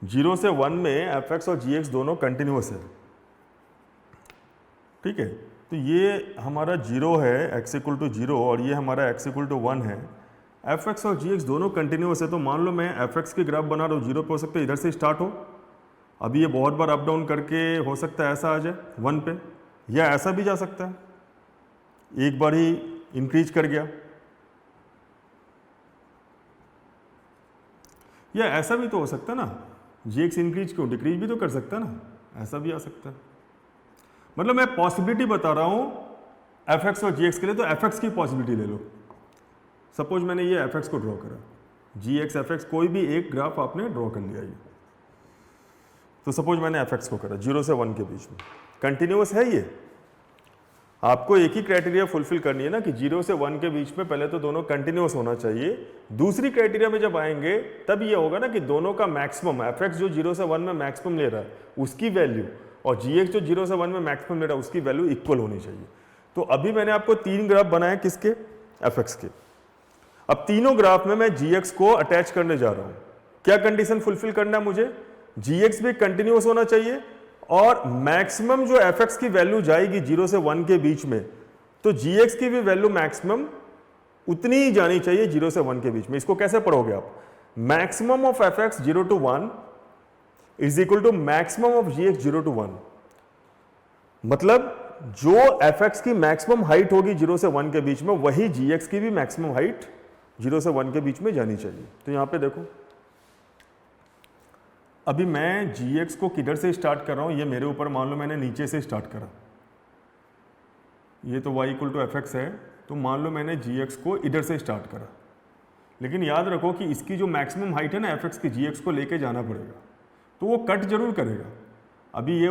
0 से 1 में एफ एक्स और जी एक्स दोनों कंटिन्यूअस है, ठीक है, तो ये हमारा 0 है, x इक्वल टू 0, और ये हमारा x इक्वल टू 1 है। fx और gx दोनों कंटिन्यूस है, तो मान लो मैं fx की ग्राफ बना रहा हूँ, 0 पे हो सकता है इधर से स्टार्ट हो, अभी ये बहुत बार अप डाउन करके हो सकता है ऐसा आ जाए 1 पे, या ऐसा भी जा सकता है, एक बार ही इंक्रीज कर गया, या ऐसा भी तो हो सकता है ना, gx इंक्रीज क्यों, डिक्रीज भी तो कर सकता है ना, ऐसा भी आ सकता है। मतलब मैं पॉसिबिलिटी बता रहा हूं fx और gx के लिए, तो fx की पॉसिबिलिटी ले लो। सपोज मैंने ये fx को ड्रॉ करा, gx fx कोई भी एक ग्राफ आपने ड्रॉ कर लिया, ये तो सपोज मैंने fx को करा 0 से 1 के बीच में, कंटिन्यूअस है ये। आपको एक ही क्राइटेरिया फुलफिल करनी है ना कि 0 से 1 के बीच में पहले तो दोनों कंटिन्यूअस होना चाहिए। दूसरी क्राइटेरिया में जब आएंगे तब ये होगा ना कि दोनों का मैक्सिमम, fx जो 0 से 1 में मैक्सिमम ले रहा है उसकी वैल्यू और gx जो 0 से 1 में मैक्सिमम ले रहा है उसकी वैल्यू इक्वल होनी चाहिए। तो अभी मैंने आपको 3 ग्राफ बनाए, किसके, fx के। अब तीनों ग्राफ में मैं gx को अटैच करने जा रहा हूं। क्या कंडीशन फुलफिल करना है मुझे, gx भी कंटिन्यूअस होना चाहिए और मैक्सिमम जो fx की वैल्यू जाएगी 0 से 1 के बीच में, तो gx की भी वैल्यू मैक्सिमम उतनी ही जानी चाहिए 0 से 1 के बीच में। इसको कैसे पढ़ोगे आप, maximum of fx 0 to 1 is equal to maximum of gx 0 to 1। मतलब जो fx की मैक्सिमम हाइट होगी 0 से 1 के बीच में, वही gx की भी मैक्सिमम हाइट 0 से 1 के बीच में जानी चाहिए। तो यहां पे देखो, अभी मैं gx को किधर से स्टार्ट कर रहा हूं, ये मेरे ऊपर, मान लो मैंने नीचे से स्टार्ट करा, ये तो y इक्वल टू fx है, तो मान लो मैंने gx को इधर से स्टार्ट करा, लेकिन याद रखो कि इसकी जो मैक्सिमम हाइट है ना fx की, gx को लेके जाना पड़ेगा, तो वो कट जरूर करेगा। अभी ये